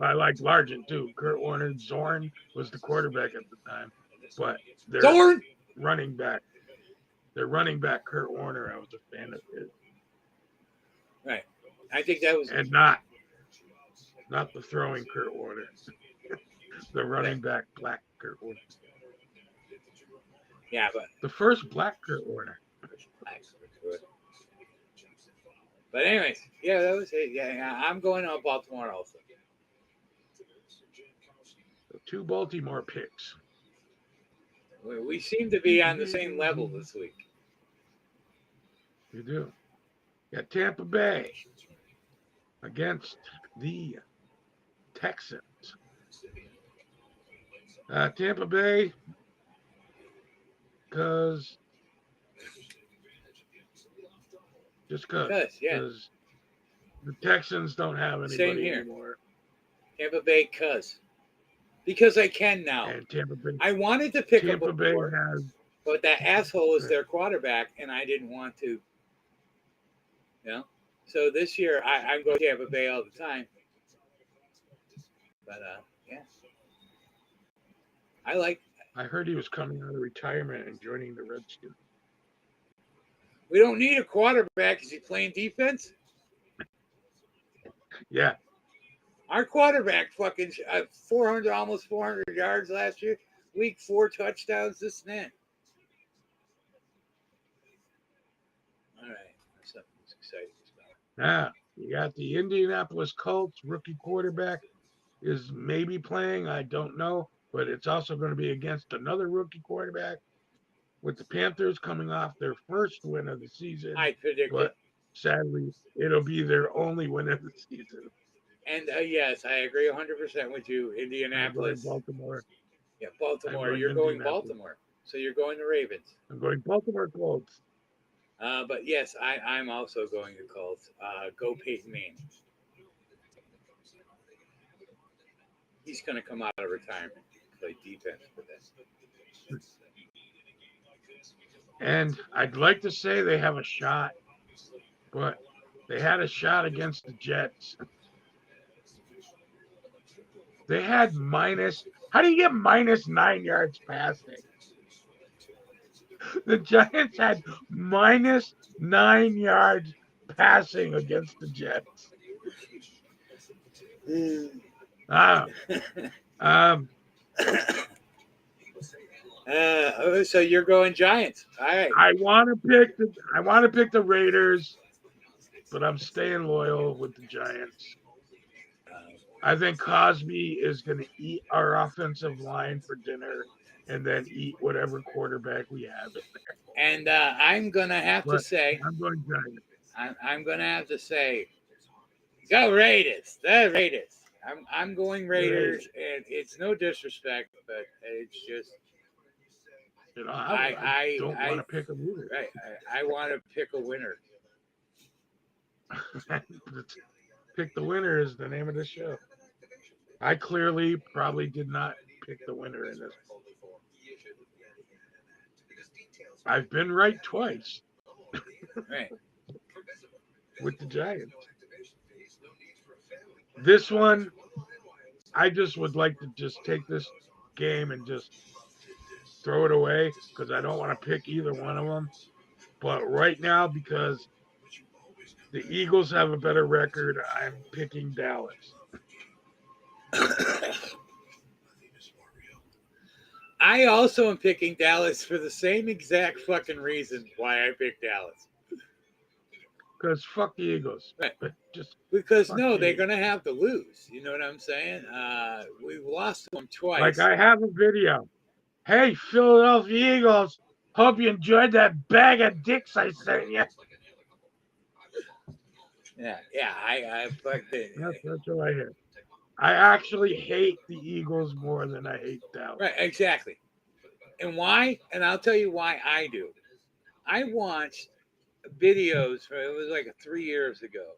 I like Largent too. Kurt Warner. Zorn was the quarterback at the time, but their Zorn. running back, Kurt Warner, I was a fan of his. Right. I think that was And not the throwing Kurt Warner, the running back black Kurt Warner. Yeah, but the first black Kurt Warner. But anyways, yeah, that was it. Yeah, I'm going on Baltimore also. So 2 Baltimore picks. We seem to be on the same level this week. You do. Got Tampa Bay against the Texans. Tampa Bay, because the Texans don't have anybody anymore. Tampa Bay, because I can now. And Tampa Bay. I wanted to pick Tampa up Bay before, but that asshole is their quarterback, and I didn't want to. You know? So this year, I'm going to Tampa Bay all the time. But, yeah. I heard he was coming out of retirement and joining the Redskins. We don't need a quarterback. Is he playing defense? Yeah. Our quarterback fucking 400, almost 400 yards last year. Week 4 touchdowns, this and that. All right. Something's exciting. Now, you got the Indianapolis Colts rookie quarterback is maybe playing. I don't know. But it's also going to be against another rookie quarterback with the Panthers coming off their first win of the season. I predicted. But sadly, it'll be their only win of the season. And yes, I agree 100% with you. Indianapolis. Baltimore. Yeah, Baltimore. You're going Baltimore. So you're going to Ravens. I'm going Baltimore Colts. But yes, I'm also going to Colts. Go Peyton Manning. He's going to come out of retirement. Play defense for this. And I'd like to say they have a shot, but they had a shot against the Jets. They had how do you get -9 yards passing? The Giants had -9 yards passing against the Jets. So you're going Giants. All right. I want to pick the Raiders, but I'm staying loyal with the Giants. I think Cosby is going to eat our offensive line for dinner and then eat whatever quarterback we have in there. And I'm going to have to say, I'm going Giants. I'm going to have to say, go Raiders. The Raiders. I'm going Raiders, and it's no disrespect, but it's just. You know, I don't want to pick a loser. Right. I want to pick a winner. Pick the winner is the name of the show. I clearly probably did not pick the winner in this. I've been right twice. Right. With the Giants. This one, I just would like to just take this game and just throw it away because I don't want to pick either one of them. But right now, because the Eagles have a better record, I'm picking Dallas. I also am picking Dallas for the same exact fucking reason why I picked Dallas. Because fuck the Eagles. Right. But just because they're going to have to lose. You know what I'm saying? We've lost them twice. Like I have a video. Hey, Philadelphia Eagles. Hope you enjoyed that bag of dicks I sent you. Yeah. I fucked it. That's what I hear. I actually hate the Eagles more than I hate Dallas. Right, exactly. And why? And I'll tell you why I do. I watched videos, it was like 3 years ago,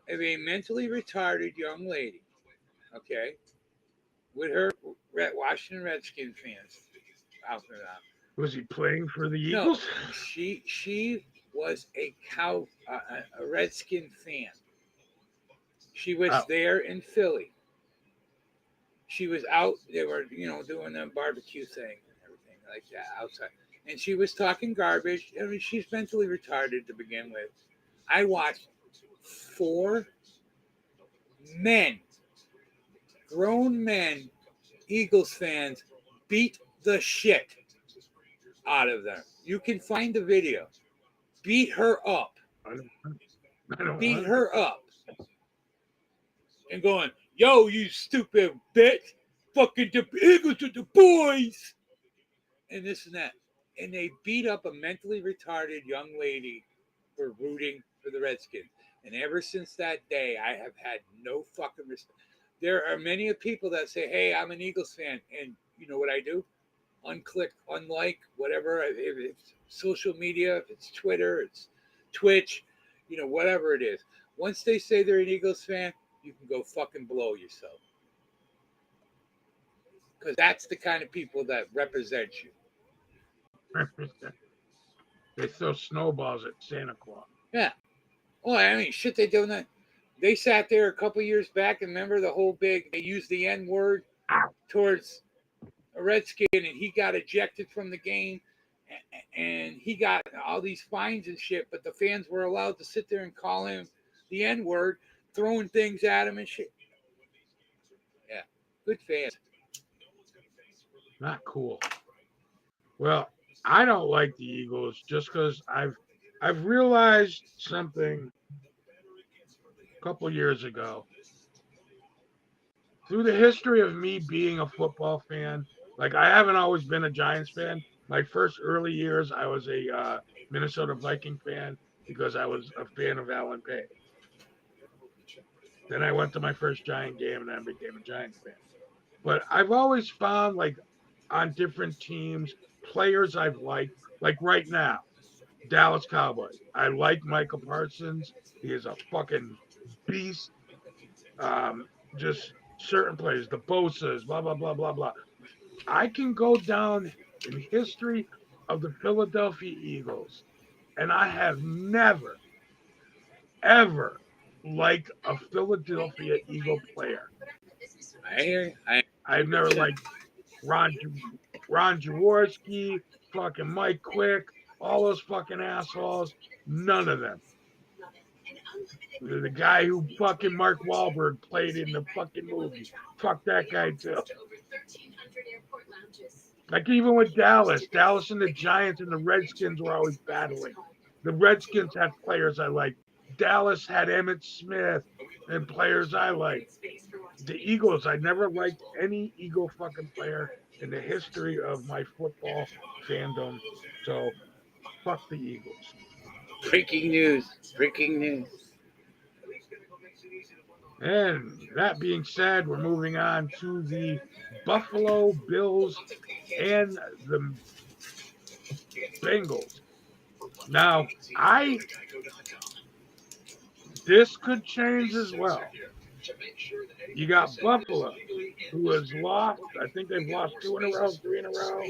of a mentally retarded young lady, okay, with Washington Redskins fans out there. Was he playing for the No, Eagles? she was a Redskin fan. She was Oh. there in Philly. She was out. They were, doing the barbecue thing and everything like that outside. And she was talking garbage. I mean, she's mentally retarded to begin with. I watched 4 men, grown men, Eagles fans, beat the shit out of them. You can find the video. Beat her up. I don't Beat want her up. And going, yo, you stupid bitch. Fucking the Eagles are the boys. And this and that. And they beat up a mentally retarded young lady for rooting for the Redskins. And ever since that day, I have had no fucking respect. There are many people that say, hey, I'm an Eagles fan. And you know what I do? Unclick, unlike, whatever. If it's social media, if it's Twitter, it's Twitch, whatever it is. Once they say they're an Eagles fan, you can go fucking blow yourself. Because that's the kind of people that represent you. They throw snowballs at Santa Claus. Yeah. Well, I mean, shit, they do that. They sat there a couple years back and remember the whole big, they used the N word towards a Redskin and he got ejected from the game and he got all these fines and shit, but the fans were allowed to sit there and call him the N word, throwing things at him and shit. Yeah. Good fans. Not cool. Well, I don't like the Eagles just because I've realized something a couple years ago. Through the history of me being a football fan, like I haven't always been a Giants fan. My first early years, I was a Minnesota Viking fan because I was a fan of Alan Page. Then I went to my first Giant game and I became a Giants fan. But I've always found like on different teams, players I've liked, like right now, Dallas Cowboys. I like Michael Parsons. He is a fucking beast. Just certain players, the Bosa's, blah, blah, blah, blah, blah. I can go down in history of the Philadelphia Eagles, and I have never, ever liked a Philadelphia Eagle player. I've never liked Ron Jaworski, fucking Mike Quick, all those fucking assholes. None of them. The guy who fucking Mark Wahlberg played in the fucking movie. Fuck that guy too. Like even with Dallas and the Giants and the Redskins were always battling. The Redskins had players I liked. Dallas had Emmitt Smith and players I liked. The Eagles, I never liked any Eagle fucking player in the history of my football fandom. So fuck the Eagles. Breaking news. Breaking news. And that being said, we're moving on to the Buffalo Bills and the Bengals. Now, this could change as well. You got Buffalo, who has lost. I think they've lost 2 in a row, 3 in a row.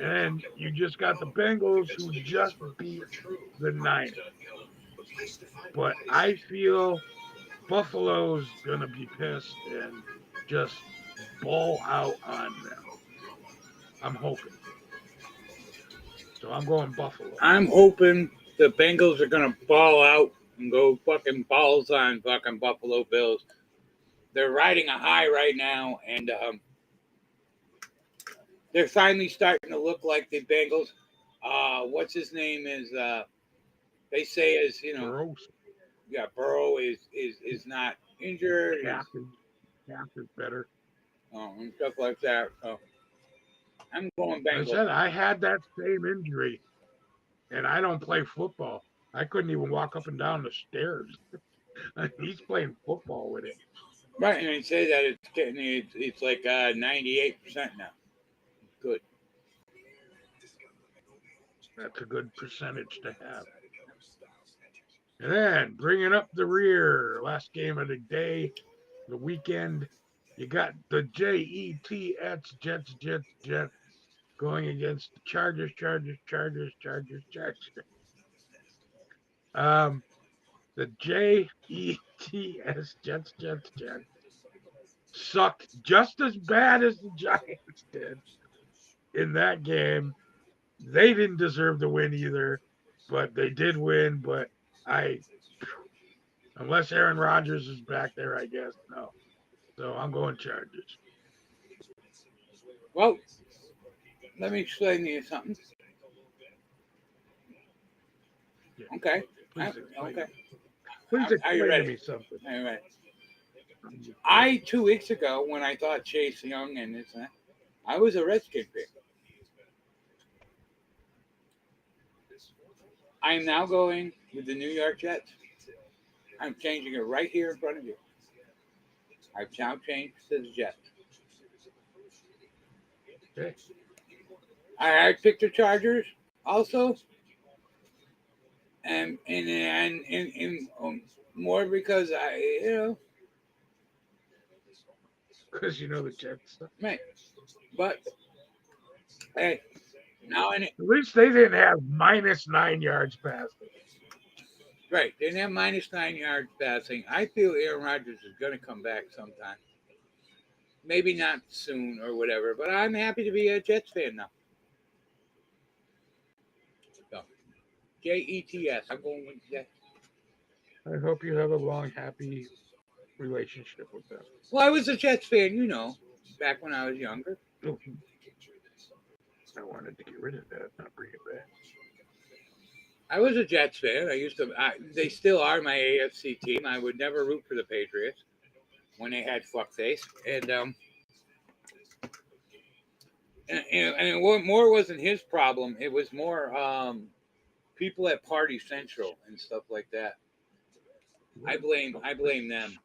And you just got the Bengals, who just beat the Niners. But I feel Buffalo's going to be pissed and just ball out on them. I'm hoping. So I'm going Buffalo. I'm hoping the Bengals are going to ball out and go fucking balls on fucking Buffalo Bills. They're riding a high right now, and they're finally starting to look like the Bengals. What's his name is, they say is, Burrow. Yeah, Burrow is not injured. Cap is better. And stuff like that. So I'm going Bengals. I said I had that same injury, and I don't play football. I couldn't even walk up and down the stairs. He's playing football with it. Right, and they say that it's like 98% now. Good. That's a good percentage to have. And then bringing up the rear, last game of the day, the weekend, You got the Jets going against the Chargers. The Jets sucked just as bad as the Giants did in that game. They didn't deserve to win either, but they did win. But I, unless Aaron Rodgers is back there, I guess no. So I'm going Chargers. Well, let me explain to you something. Yeah, Okay. please explain. Okay. Please Are you explain to ready? me something. Are you ready? 2 weeks ago, when I thought Chase Young and this, I was a Redskin fan. I am now going with the New York Jets. I'm changing it right here in front of you. I've now changed to the Jets. Okay. I picked the Chargers also, and more because Because you know the Jets. right. But hey, now At least they didn't have -9 yards passing. right, they didn't have -9 yards passing. I feel Aaron Rodgers is going to come back sometime. Maybe not soon or whatever, but I'm happy to be a Jets fan now. So, Jets. I'm going with Jets. I hope you have a long, happy relationship with them. Well, I was a Jets fan, back when I was younger. I wanted to get rid of that, not bring it back. I was a Jets fan. They still are my AFC team. I would never root for the Patriots when they had fuckface. And what more wasn't his problem. It was more people at Party Central and stuff like that. I blame them.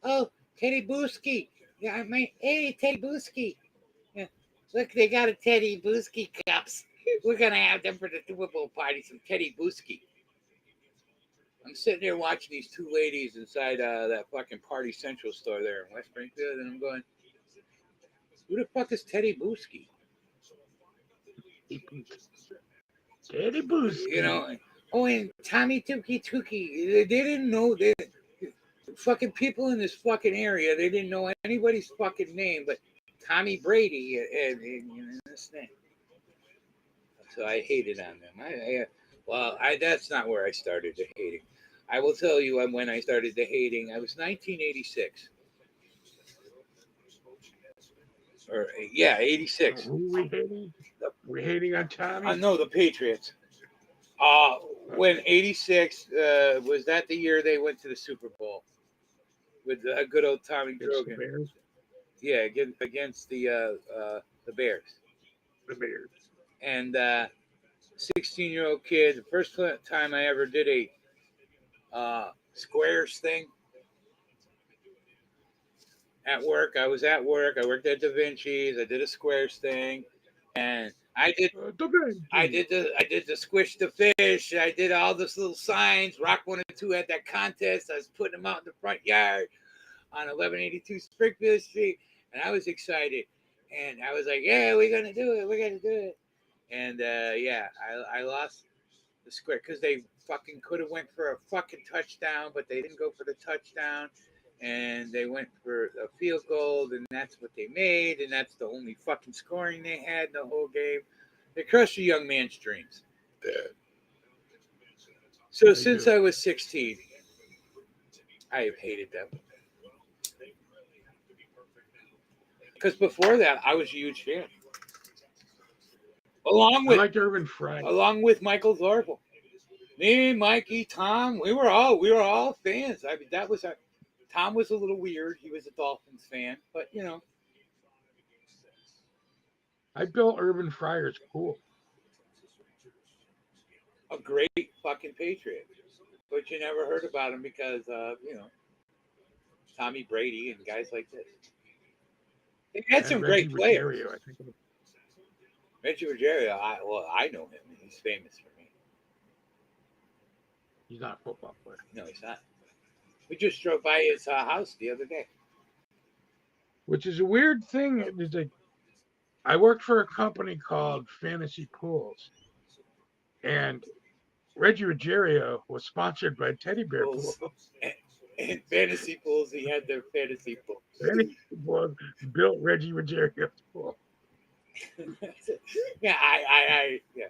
Oh, Teddy Booski. Yeah, hey Teddy Booski. Yeah. Look, they got a Teddy Booski cups. We're gonna have them for the Super Bowl party. Some Teddy Booski. I'm sitting there watching these two ladies inside that fucking Party Central store there in West Springfield, and I'm going, "Who the fuck is Teddy Booski?" Teddy Booski. And Tommy Tookie. They didn't know that fucking people in this fucking area. They didn't know anybody's fucking name, but Tommy Brady and this name. So I hated on them. That's not where I started the hating. I will tell you when I started the hating. I was 1986. 86. Who we hating? We hating on Tommy? No, the Patriots. When 86 was that the year they went to the Super Bowl with good old Tommy Drogan? Yeah, against the Bears. The Bears. And 16-year-old kid. The first time I ever did a squares thing at work. I was at work. I worked at Da Vinci's. I did a squares thing, and I did the squish the fish. I did all those little signs. Rock 102 had that contest. I was putting them out in the front yard on 1182 Springfield Street, and I was excited. And I was like, "Yeah, we're gonna do it. We're gonna do it." And I lost the square because they fucking could have went for a fucking touchdown, but they didn't go for the touchdown. And they went for a field goal, and that's what they made, and that's the only fucking scoring they had in the whole game. They crushed a young man's dreams. So since I was 16, I have hated them. Because before that, I was a huge fan. Along with Michael Thorpe. Me, Mikey, Tom, we were all fans. I mean, Tom was a little weird. He was a Dolphins fan, but I built Urban Fryer's cool. A great fucking Patriot. But you never heard about him because Tommy Brady and guys like this. They had some great players. Reggie Ruggiero, I know him. He's famous for me. He's not a football player. No, he's not. We just drove by his house the other day. which is a weird thing. It's like I worked for a company called Fantasy Pools, and Reggie Ruggiero was sponsored by Teddy Bear Pool. Pools. And fantasy pools, he had their fantasy pools. Fantasy Pools built Reggie Ruggiero's pool. Yeah, yeah.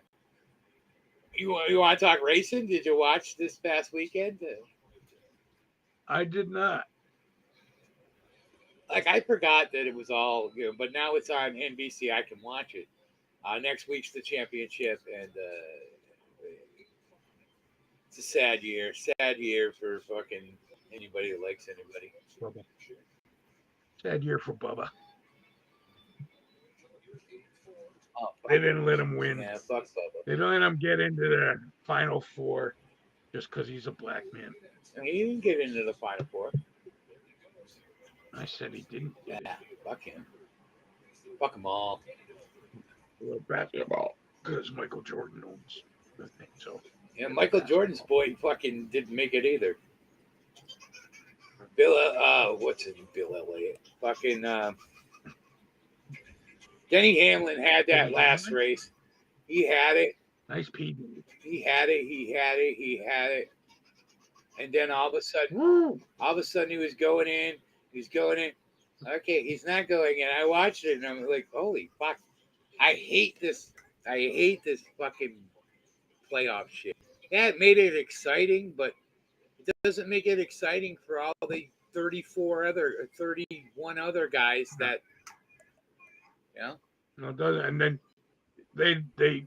You want to talk racing? Did you watch this past weekend? I did not. Like I forgot that it was all, but now it's on NBC. I can watch it. Next week's the championship, and it's a sad year. Sad year for fucking anybody who likes anybody. Bubba. Sad year for Bubba. Oh, they didn't let him win. Yeah, fuck Bubba. They didn't let him get into the Final Four just because he's a black man. I mean, he didn't get into the Final Four. I said he didn't. Yeah, fuck him. Fuck them all. Basketball, because Michael Jordan owns the thing. So yeah, Michael Jordan's boy fucking didn't make it either. What's his name? Bill Elliott. Fucking Denny Hamlin had that last race. He had it. Nice PD. He had it. And then all of a sudden he was going in. Okay, he's not going in. I watched it and I'm like, holy fuck. I hate this fucking playoff shit. Yeah, it made it exciting, but it doesn't make it exciting for all the 31 other guys that, No, it doesn't. And then they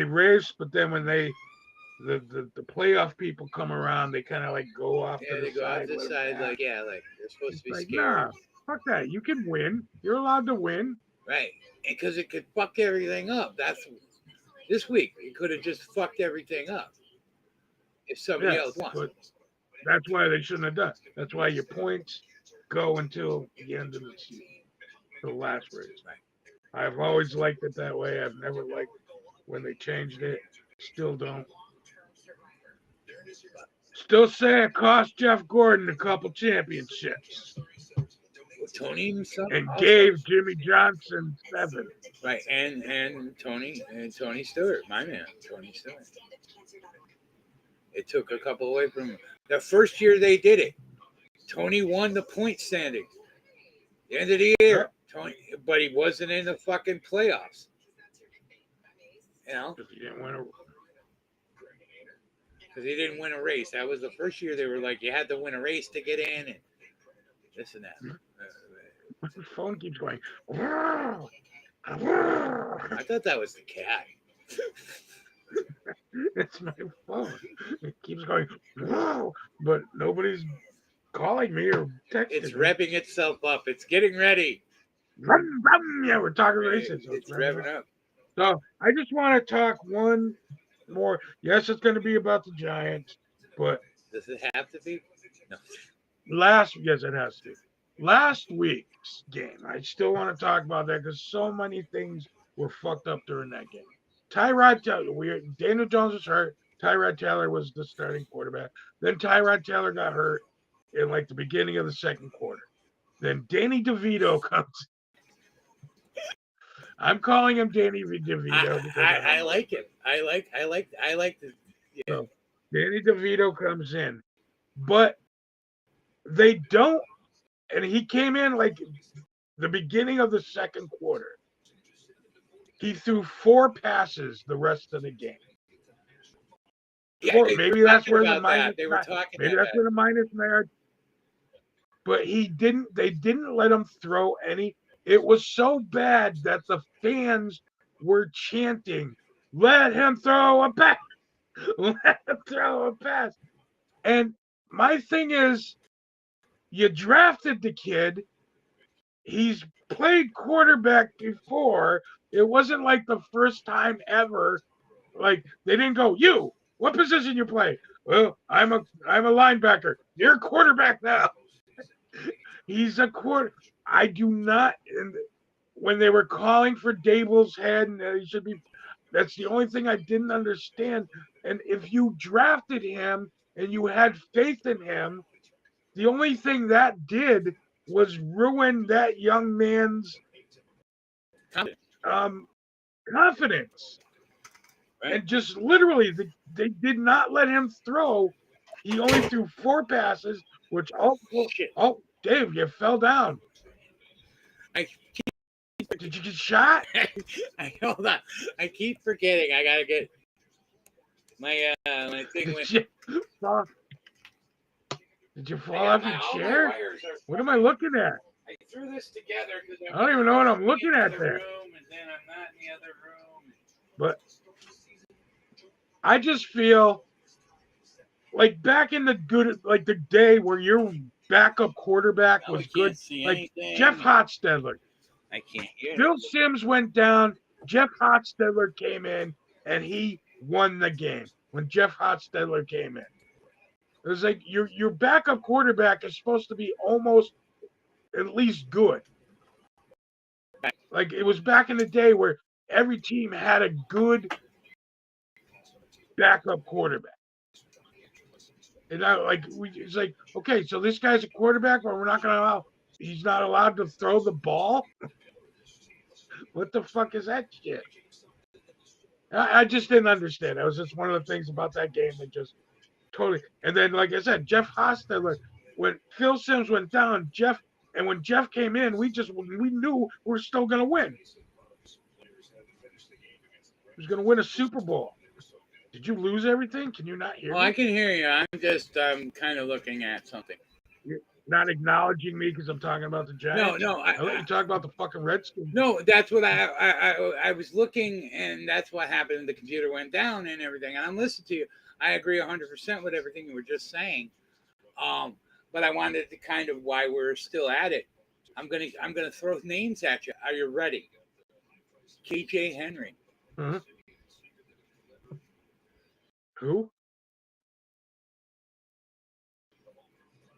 race, but then when the playoff people come around, they kind of like go off to the side. Off the side, like they're supposed to be scared. Nah, fuck that. You can win. You're allowed to win. Right, because it could fuck everything up. That's this week. It could have just fucked everything up if somebody else won. But that's why they shouldn't have done. That's why your points go until the end of the season, the last race. I've always liked it that way. I've never liked when they changed it. Still don't. Still say it cost Jeff Gordon a couple championships. Tony himself and gave Jimmy Johnson 7. Right, and Tony Stewart, my man, Tony Stewart. It took a couple away from him. The first year they did it, Tony won the point standing. The end of the year, Tony, but he wasn't in the fucking playoffs. Because he didn't win a race. That was the first year they were like, you had to win a race to get in, and this and that. My phone keeps going. I thought that was the cat. It's my phone. It keeps going, but nobody's calling me or texting. It's revving itself up. It's getting ready. Yeah, we're talking races. It's revving up. So I just want to talk one more. Yes, it's going to be about the Giants, but does it have to be? No. Yes, it has to. Last week's game, I still want to talk about that because so many things were fucked up during that game. Tyrod Taylor, Daniel Jones was hurt. Tyrod Taylor was the starting quarterback. Then Tyrod Taylor got hurt in like the beginning of the second quarter. Then Danny DeVito comes. I'm calling him Danny DeVito. I like him. I like the. Yeah. So Danny DeVito comes in, but they don't. And he came in like the beginning of the second quarter. He threw 4 passes the rest of the game. Yeah, maybe that's where the minus. They were talking. Maybe that's where the minus there. But they didn't let him throw any. It was so bad that the fans were chanting, "Let him throw a pass! Let him throw a pass!" And my thing is, you drafted the kid. He's played quarterback before. It wasn't like the first time ever. Like they didn't go, "You, what position you play?" "Well, I'm a linebacker." "You're a quarterback now." He's a quarter. I do not. And when they were calling for Dable's head, and he should be. That's the only thing I didn't understand. And if you drafted him and you had faith in him, the only thing that did was ruin that young man's confidence. Right. And just literally, they did not let him throw. He only threw 4 passes, which Dave, you fell down. Did you get shot? Hold on. I keep forgetting. I gotta get my my thing. Did you fall off your chair? What am I looking at? I threw this together because I don't even know what I'm looking at there. Room, and then I'm not in the other room. But I just feel like back in the day where your backup quarterback was good, like anything. Jeff Hostetler. I can't hear. Phil Simms went down. Jeff Hostetler came in, and he won the game when Jeff Hostetler came in. It was like your backup quarterback is supposed to be almost at least good. Like it was back in the day where every team had a good backup quarterback. And it's like, okay, so this guy's a quarterback, but we're not going to allow, he's not allowed to throw the ball? What the fuck is that shit? I just didn't understand. That was just one of the things about that game that just totally. And then, like I said, Jeff Hostetler, when Phil Simms went down, when Jeff came in, we knew we're still going to win. He was going to win a Super Bowl. Did you lose everything? Can you not hear me? I can hear you. I'm kind of looking at something. You're not acknowledging me because I'm talking about the Giants? No. I let you talk about the fucking Redskins. No, that's what I was looking, and that's what happened. The computer went down and everything, and I'm listening to you. I agree 100% with everything you were just saying. But I wanted to kind of why we're still at it. I'm gonna throw names at you. Are you ready? KJ Henry. Mm-hmm. Who?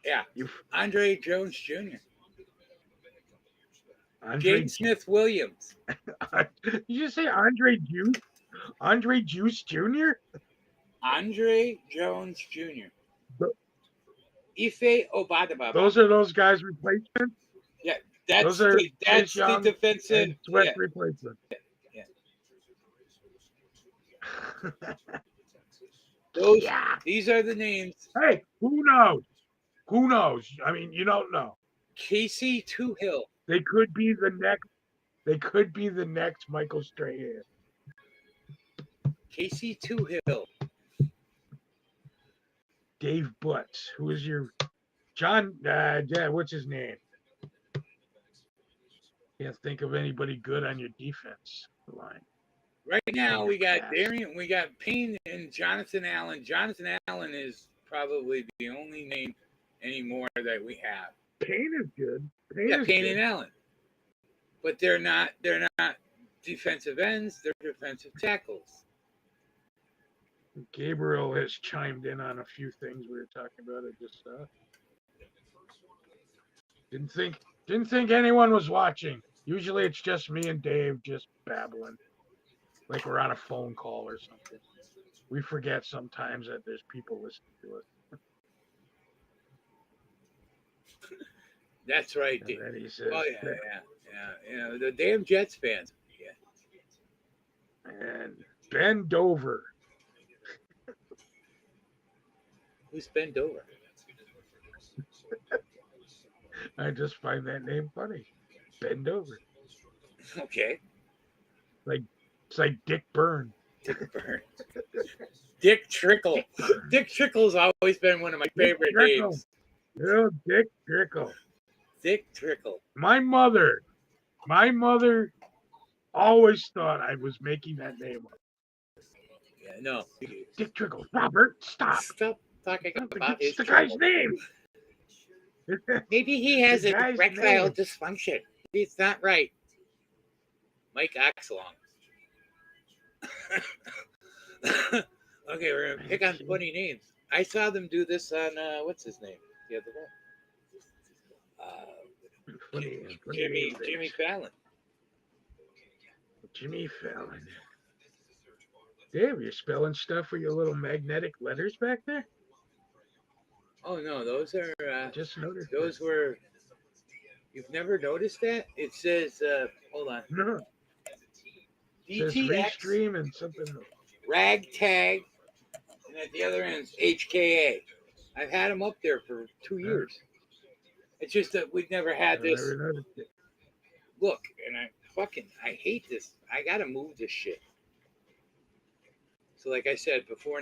Yeah. Andre Jones Jr. James Smith Williams. Did you say Andre Juice? Andre Juice Jr.? Andre Jones Jr. Ife Obadaba. Those are those guys' replacements? Yeah, that's the defensive replacement. Yeah. These are the names. Hey, who knows? Who knows? I mean, you don't know. Casey Toohill. They could be the next Michael Strahan. Casey Toohill. Dave Butts, who is your John? What's his name? Can't think of anybody good on your defense line. Right now, we got Payne and Jonathan Allen. Jonathan Allen is probably the only name anymore that we have. Payne is good. Payne and Allen, but they're not defensive ends. They're defensive tackles. Gabriel has chimed in on a few things we were talking about. I just didn't think anyone was watching. Usually it's just me and Dave just babbling, like we're on a phone call or something. We forget sometimes that there's people listening to us. That's right. And then he says, yeah. The damn Jets fans. Yeah. And Ben Dover. Who's Ben Dover? I just find that name funny. Ben Dover. Okay. It's like Dick Byrne. Dick Byrne. Dick Trickle. Dick Trickle's always been one of my favorite names. Yeah, Dick Trickle. Dick Trickle. My mother always thought I was making that name up. Yeah, no. Dick Trickle. Robert, stop. Stop talking about his the guy's name. Maybe he has a erectile dysfunction. Maybe it's not right. Mike Axelong. Okay, we're gonna pick on funny names. I saw them do this on what's his name the other day. Jimmy Fallon. Jimmy Fallon. Dave, you're spelling stuff with your little magnetic letters back there? Oh no, those are just noticed. Those were You've never noticed that? It says, hold on, No, it says DTX, Restream and something. Ragtag, and at the other end is HKA. I've had them up there for 2 years. It's just that we've never had I this never noticed it. look, and I hate this. I gotta move this shit. So, like I said, before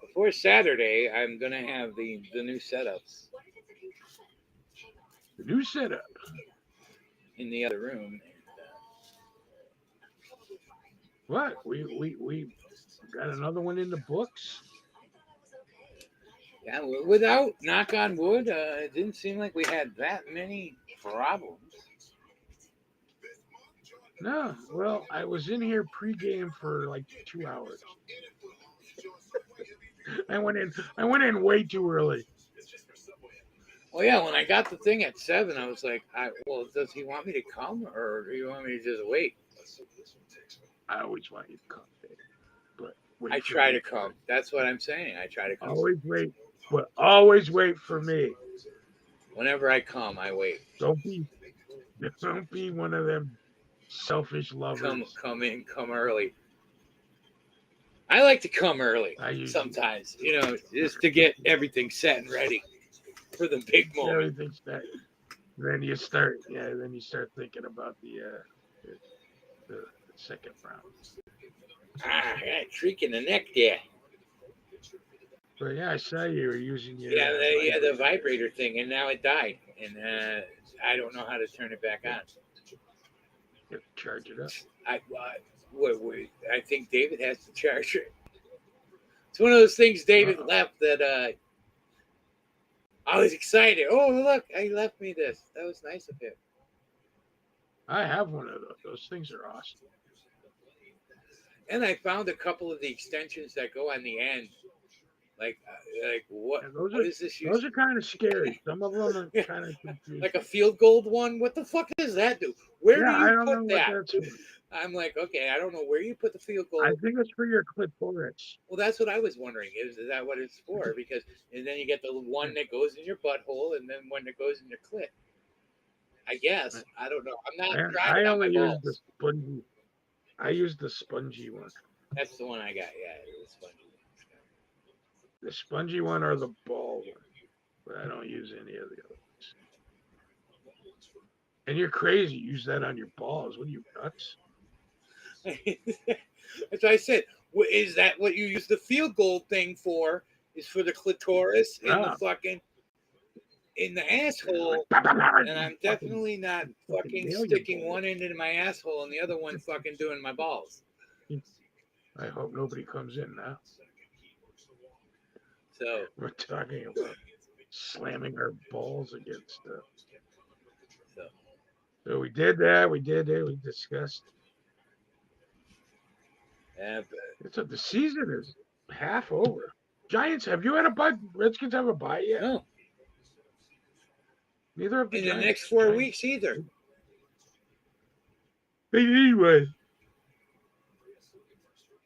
before Saturday, I'm gonna have the new setups The new setup. in the other room. What? We got another one in the books. Yeah, without knock on wood, it didn't seem like we had that many problems. No, well, I was in here pregame for like 2 hours. I went in way too early. Well, yeah, when I got the thing at 7, I was like, well, does he want me to come or do you want me to just wait? I always want you to come, Dave, but wait I for try me. to come. That's what I'm saying. I try to come. Always wait, but always wait for me. Whenever I come, I wait. Don't be one of them selfish lovers. Come early. I like to come early I usually sometimes, just to get everything set and ready for the big moment. everything's set. Then you start thinking about the second round. I got a creak in the neck there. But yeah, I saw you were using your the vibrator thing, and now it died, and I don't know how to turn it back on. You have to charge it up. I think David has to charge it. It's one of those things David left that I was excited. Oh, look, he left me this. That was nice of him. I have one of those. Those things are awesome. And I found a couple of the extensions that go on the end. Like what? Yeah, what is this? Those are kind of scary. Some of them are kind of confusing. Like a field goal one. What the fuck does that do? Where do I you don't know put that? what that's for. I'm like, okay, I don't know where you put the field goal. I think it's for your clitoris. Well, that's what I was wondering. Is that what it's for? Because and then you get the one that goes in your butthole, and then one that goes in your clit. I guess I don't know. I'm not driving on my balls. The spongy. I use the spongy one. That's the one I got. Yeah, the spongy. The spongy one or the ball one, but I don't use any of the other ones. And you're crazy. Use that on your balls. What are you, nuts? That's what I said. Is that what you use the field goal thing for? Is for the clitoris and the fucking in the asshole? And I'm definitely not fucking sticking one end in my asshole and the other one fucking doing my balls. I hope nobody comes in now. So we're talking about slamming our balls against stuff. So we did that. We discussed. Yeah, but the season is half over. Giants, have you had a bye? Redskins have a bye yet? No. Neither of the Giants. The next 4 weeks either. They need one.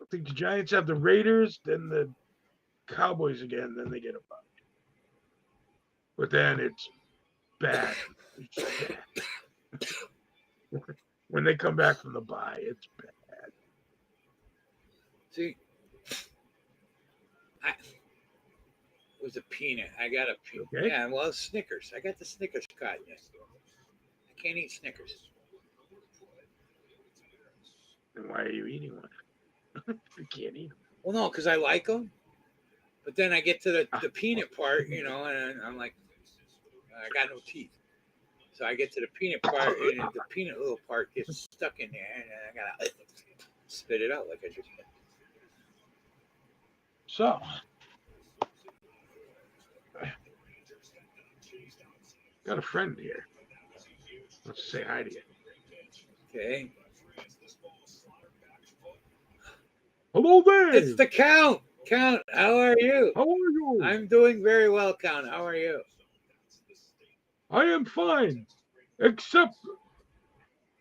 I think the Giants have the Raiders, then the Cowboys again, then they get a bye. But then it's bad. When they come back from the bye, it's bad. See, it was a peanut. I got a peanut. Okay. Yeah, well, it's Snickers. I got the Snickers card. Yes. I can't eat Snickers. Then why are you eating one? You can't eat them. Well, no, because I like them. But then I get to the peanut part, and I'm like, I got no teeth. So I get to the peanut part, and the peanut little part gets stuck in there, and I gotta spit it out like I just did. So, got a friend here. Let's say hi to you. Okay. Hello there. It's the Count. Count, how are you? How are you? I'm doing very well, Count. How are you? I am fine, except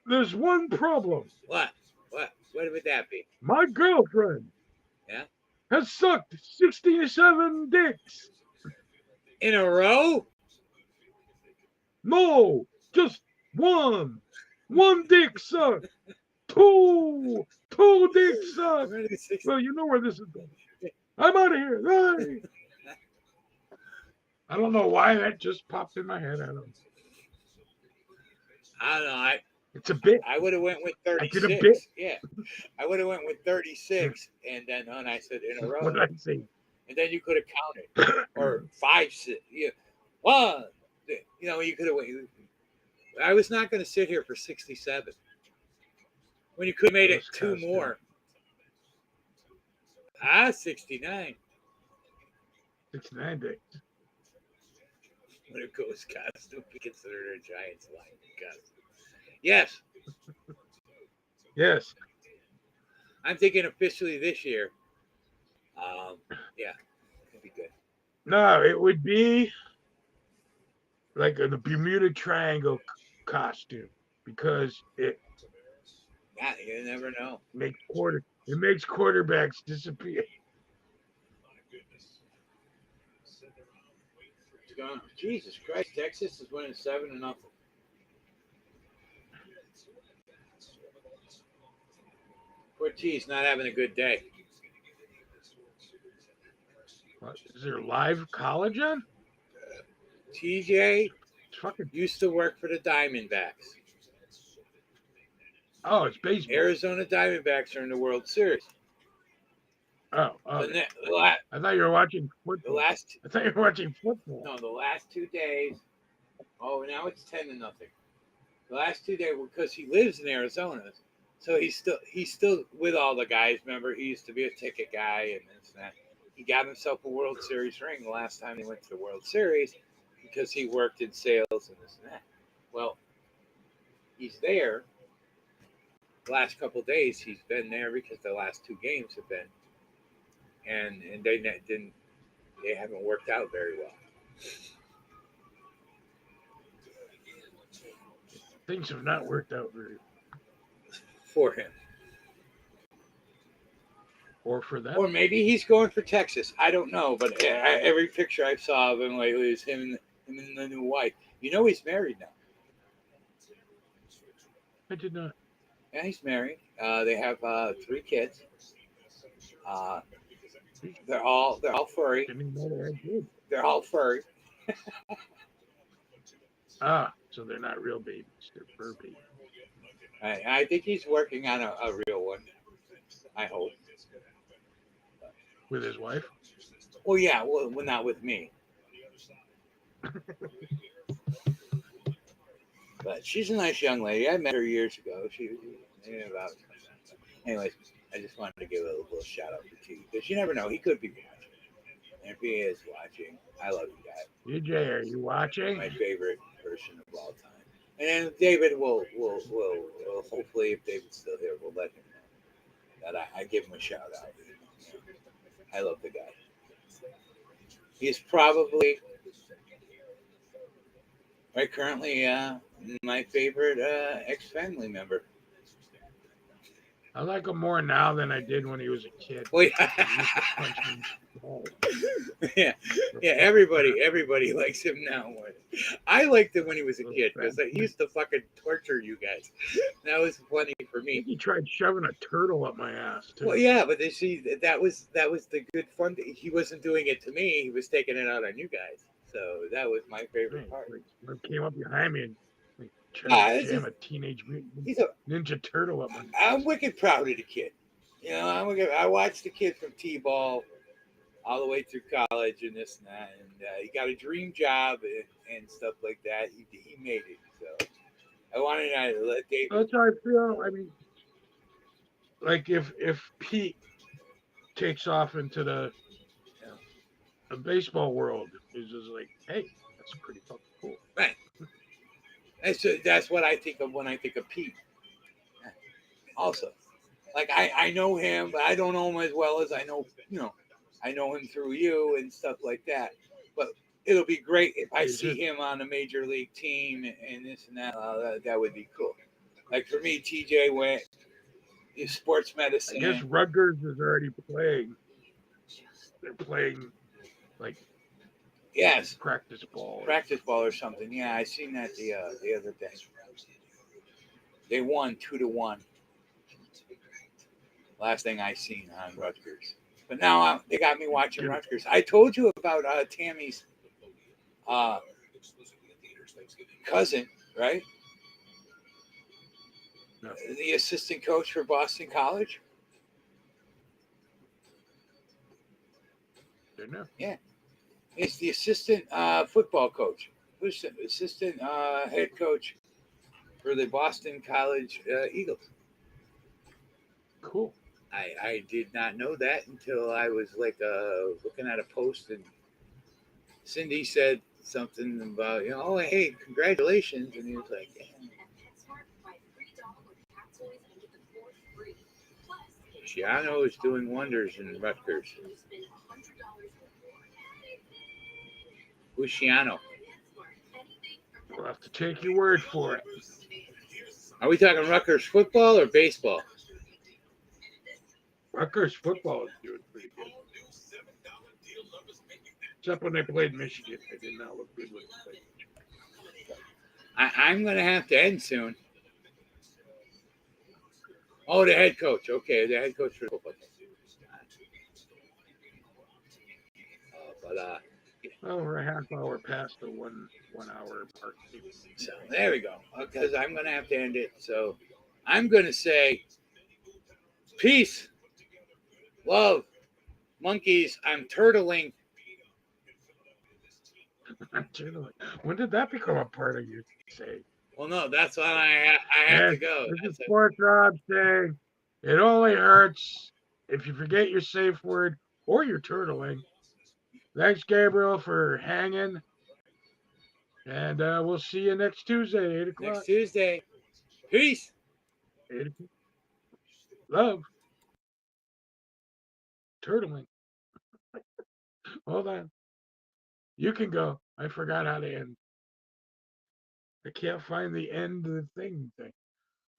there's one problem. What? What would that be? My girlfriend. Yeah. Has sucked 67 dicks. In a row? No, just one. One dick suck. Two dicks suck. Well, you know where this is going. I'm out of here. Bye. I don't know why that just popped in my head. I don't know. It's a bit. I would have went with 36. I did a bit. Yeah. I would have went with 36, and then I said in a row. What did I say? And then you could have counted, or 5, 6, yeah, 1. You know, you could have waited. I was not going to sit here for 67 when you could have made it 2 more. 69. 69 days. When it goes costume, be considered a Giants line costume. Yes. Yes. I'm thinking officially this year. Yeah, it'd be good. No, it would be like the Bermuda Triangle costume because it. Yeah, you never know. It makes quarterbacks disappear. Jesus Christ, Texas is winning 7-0. Ortiz not having a good day. What, is there live college on? TJ used to work for the Diamondbacks. Oh, it's baseball. Arizona Diamondbacks are in the World Series. Oh, okay. I thought you were watching football. I thought you were watching football. No, the last 2 days. Oh, now it's 10-0. The last 2 days, because he lives in Arizona, so he's still with all the guys. Remember, he used to be a ticket guy and this and that. He got himself a World Series ring the last time he went to the World Series because he worked in sales and this and that. Well, he's there. The last couple of days, he's been there because the last 2 games have been. And they haven't worked out very well. Things have not worked out very well for him. Or for them. Or maybe he's going for Texas. I don't know. But every picture I saw of him lately is him and the new wife. You know he's married now. I did not. Yeah, he's married. They have 3 kids. They're all furry. They're all furry. So they're not real babies. They're fur babies. I think he's working on a real one. I hope. With his wife? Well, yeah. Well, not with me. But she's a nice young lady. I met her years ago. She was about. Anyways, I just wanted to give a little shout out to T because you never know. He could be watching. And if he is watching, I love you guys. DJ, are you watching? My favorite person of all time. And then David will hopefully, if David's still here, we'll let him know that I give him a shout out. I love the guy. He's probably currently my favorite ex-family member. I like him more now than I did when he was a kid. Well, yeah. Everybody likes him now more. I liked him when he was a kid because he used to fucking torture you guys. That was funny for me. He tried shoving a turtle up my ass too. Well, yeah, but that was the good fun. He wasn't doing it to me. He was taking it out on you guys. So that was my favorite part. He came up behind me and tried to jam a Teenage Mutant Ninja Turtle up my ass. I'm wicked proud of the kid. You know, I watched the kid from T-ball all the way through college and this and that, and he got a dream job and stuff like that. He made it. So I wanted to let David. That's how I feel. I mean, like if Pete takes off into the baseball world, it's just like, hey, that's pretty fucking cool. Right. That's what I think of when I think of Pete. Also, like I know him, but I don't know him as well as I know. I know him through you and stuff like that. But it'll be great if I see him on a major league team and this and that. That would be cool. Like for me, TJ went sports medicine. I guess Rutgers is already playing. They're playing like Yes, practice ball. practice ball or something. Yeah, I seen that the other day. They won 2-1. Last thing I seen on Rutgers. But now they got me watching Rutgers. I told you about Tammy's cousin, right? No. The assistant coach for Boston College. Didn't know. Yeah, he's the assistant football coach. Who's assistant head coach for the Boston College Eagles? Cool. I did not know that until I was like looking at a post and Cindy said something about, oh, hey, congratulations. And he was like, yeah. Shiano is doing wonders in Rutgers. Who's Shiano? We'll have to take your word for it. Are we talking Rutgers football or baseball? Rutgers football is doing pretty good. Except when they played Michigan. They did not look good when they played. I'm going to have to end soon. Oh, the head coach. Okay, the head coach for the football team. Well, we're a half hour past the one hour mark. So there we go. Because I'm going to have to end it. So I'm going to say peace, love, monkeys. I'm turtling. When did that become a part of you? Say. Well, no, that's why I had to go. This is SPORTSROB saying it only hurts if you forget your safe word or your turtling. Thanks, Gabriel, for hanging. And we'll see you next Tuesday, 8 o'clock. Next Tuesday. Peace. 8 o'clock. Love. Turtling. Hold on. You can go. I forgot how to end. I can't find the end of the thing.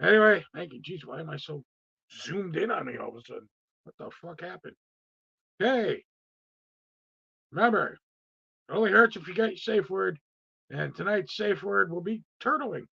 Anyway, thank you. Jeez, why am I so zoomed in on me all of a sudden? What the fuck happened? Hey, remember, it only hurts if you get your safe word. And tonight's safe word will be turtling.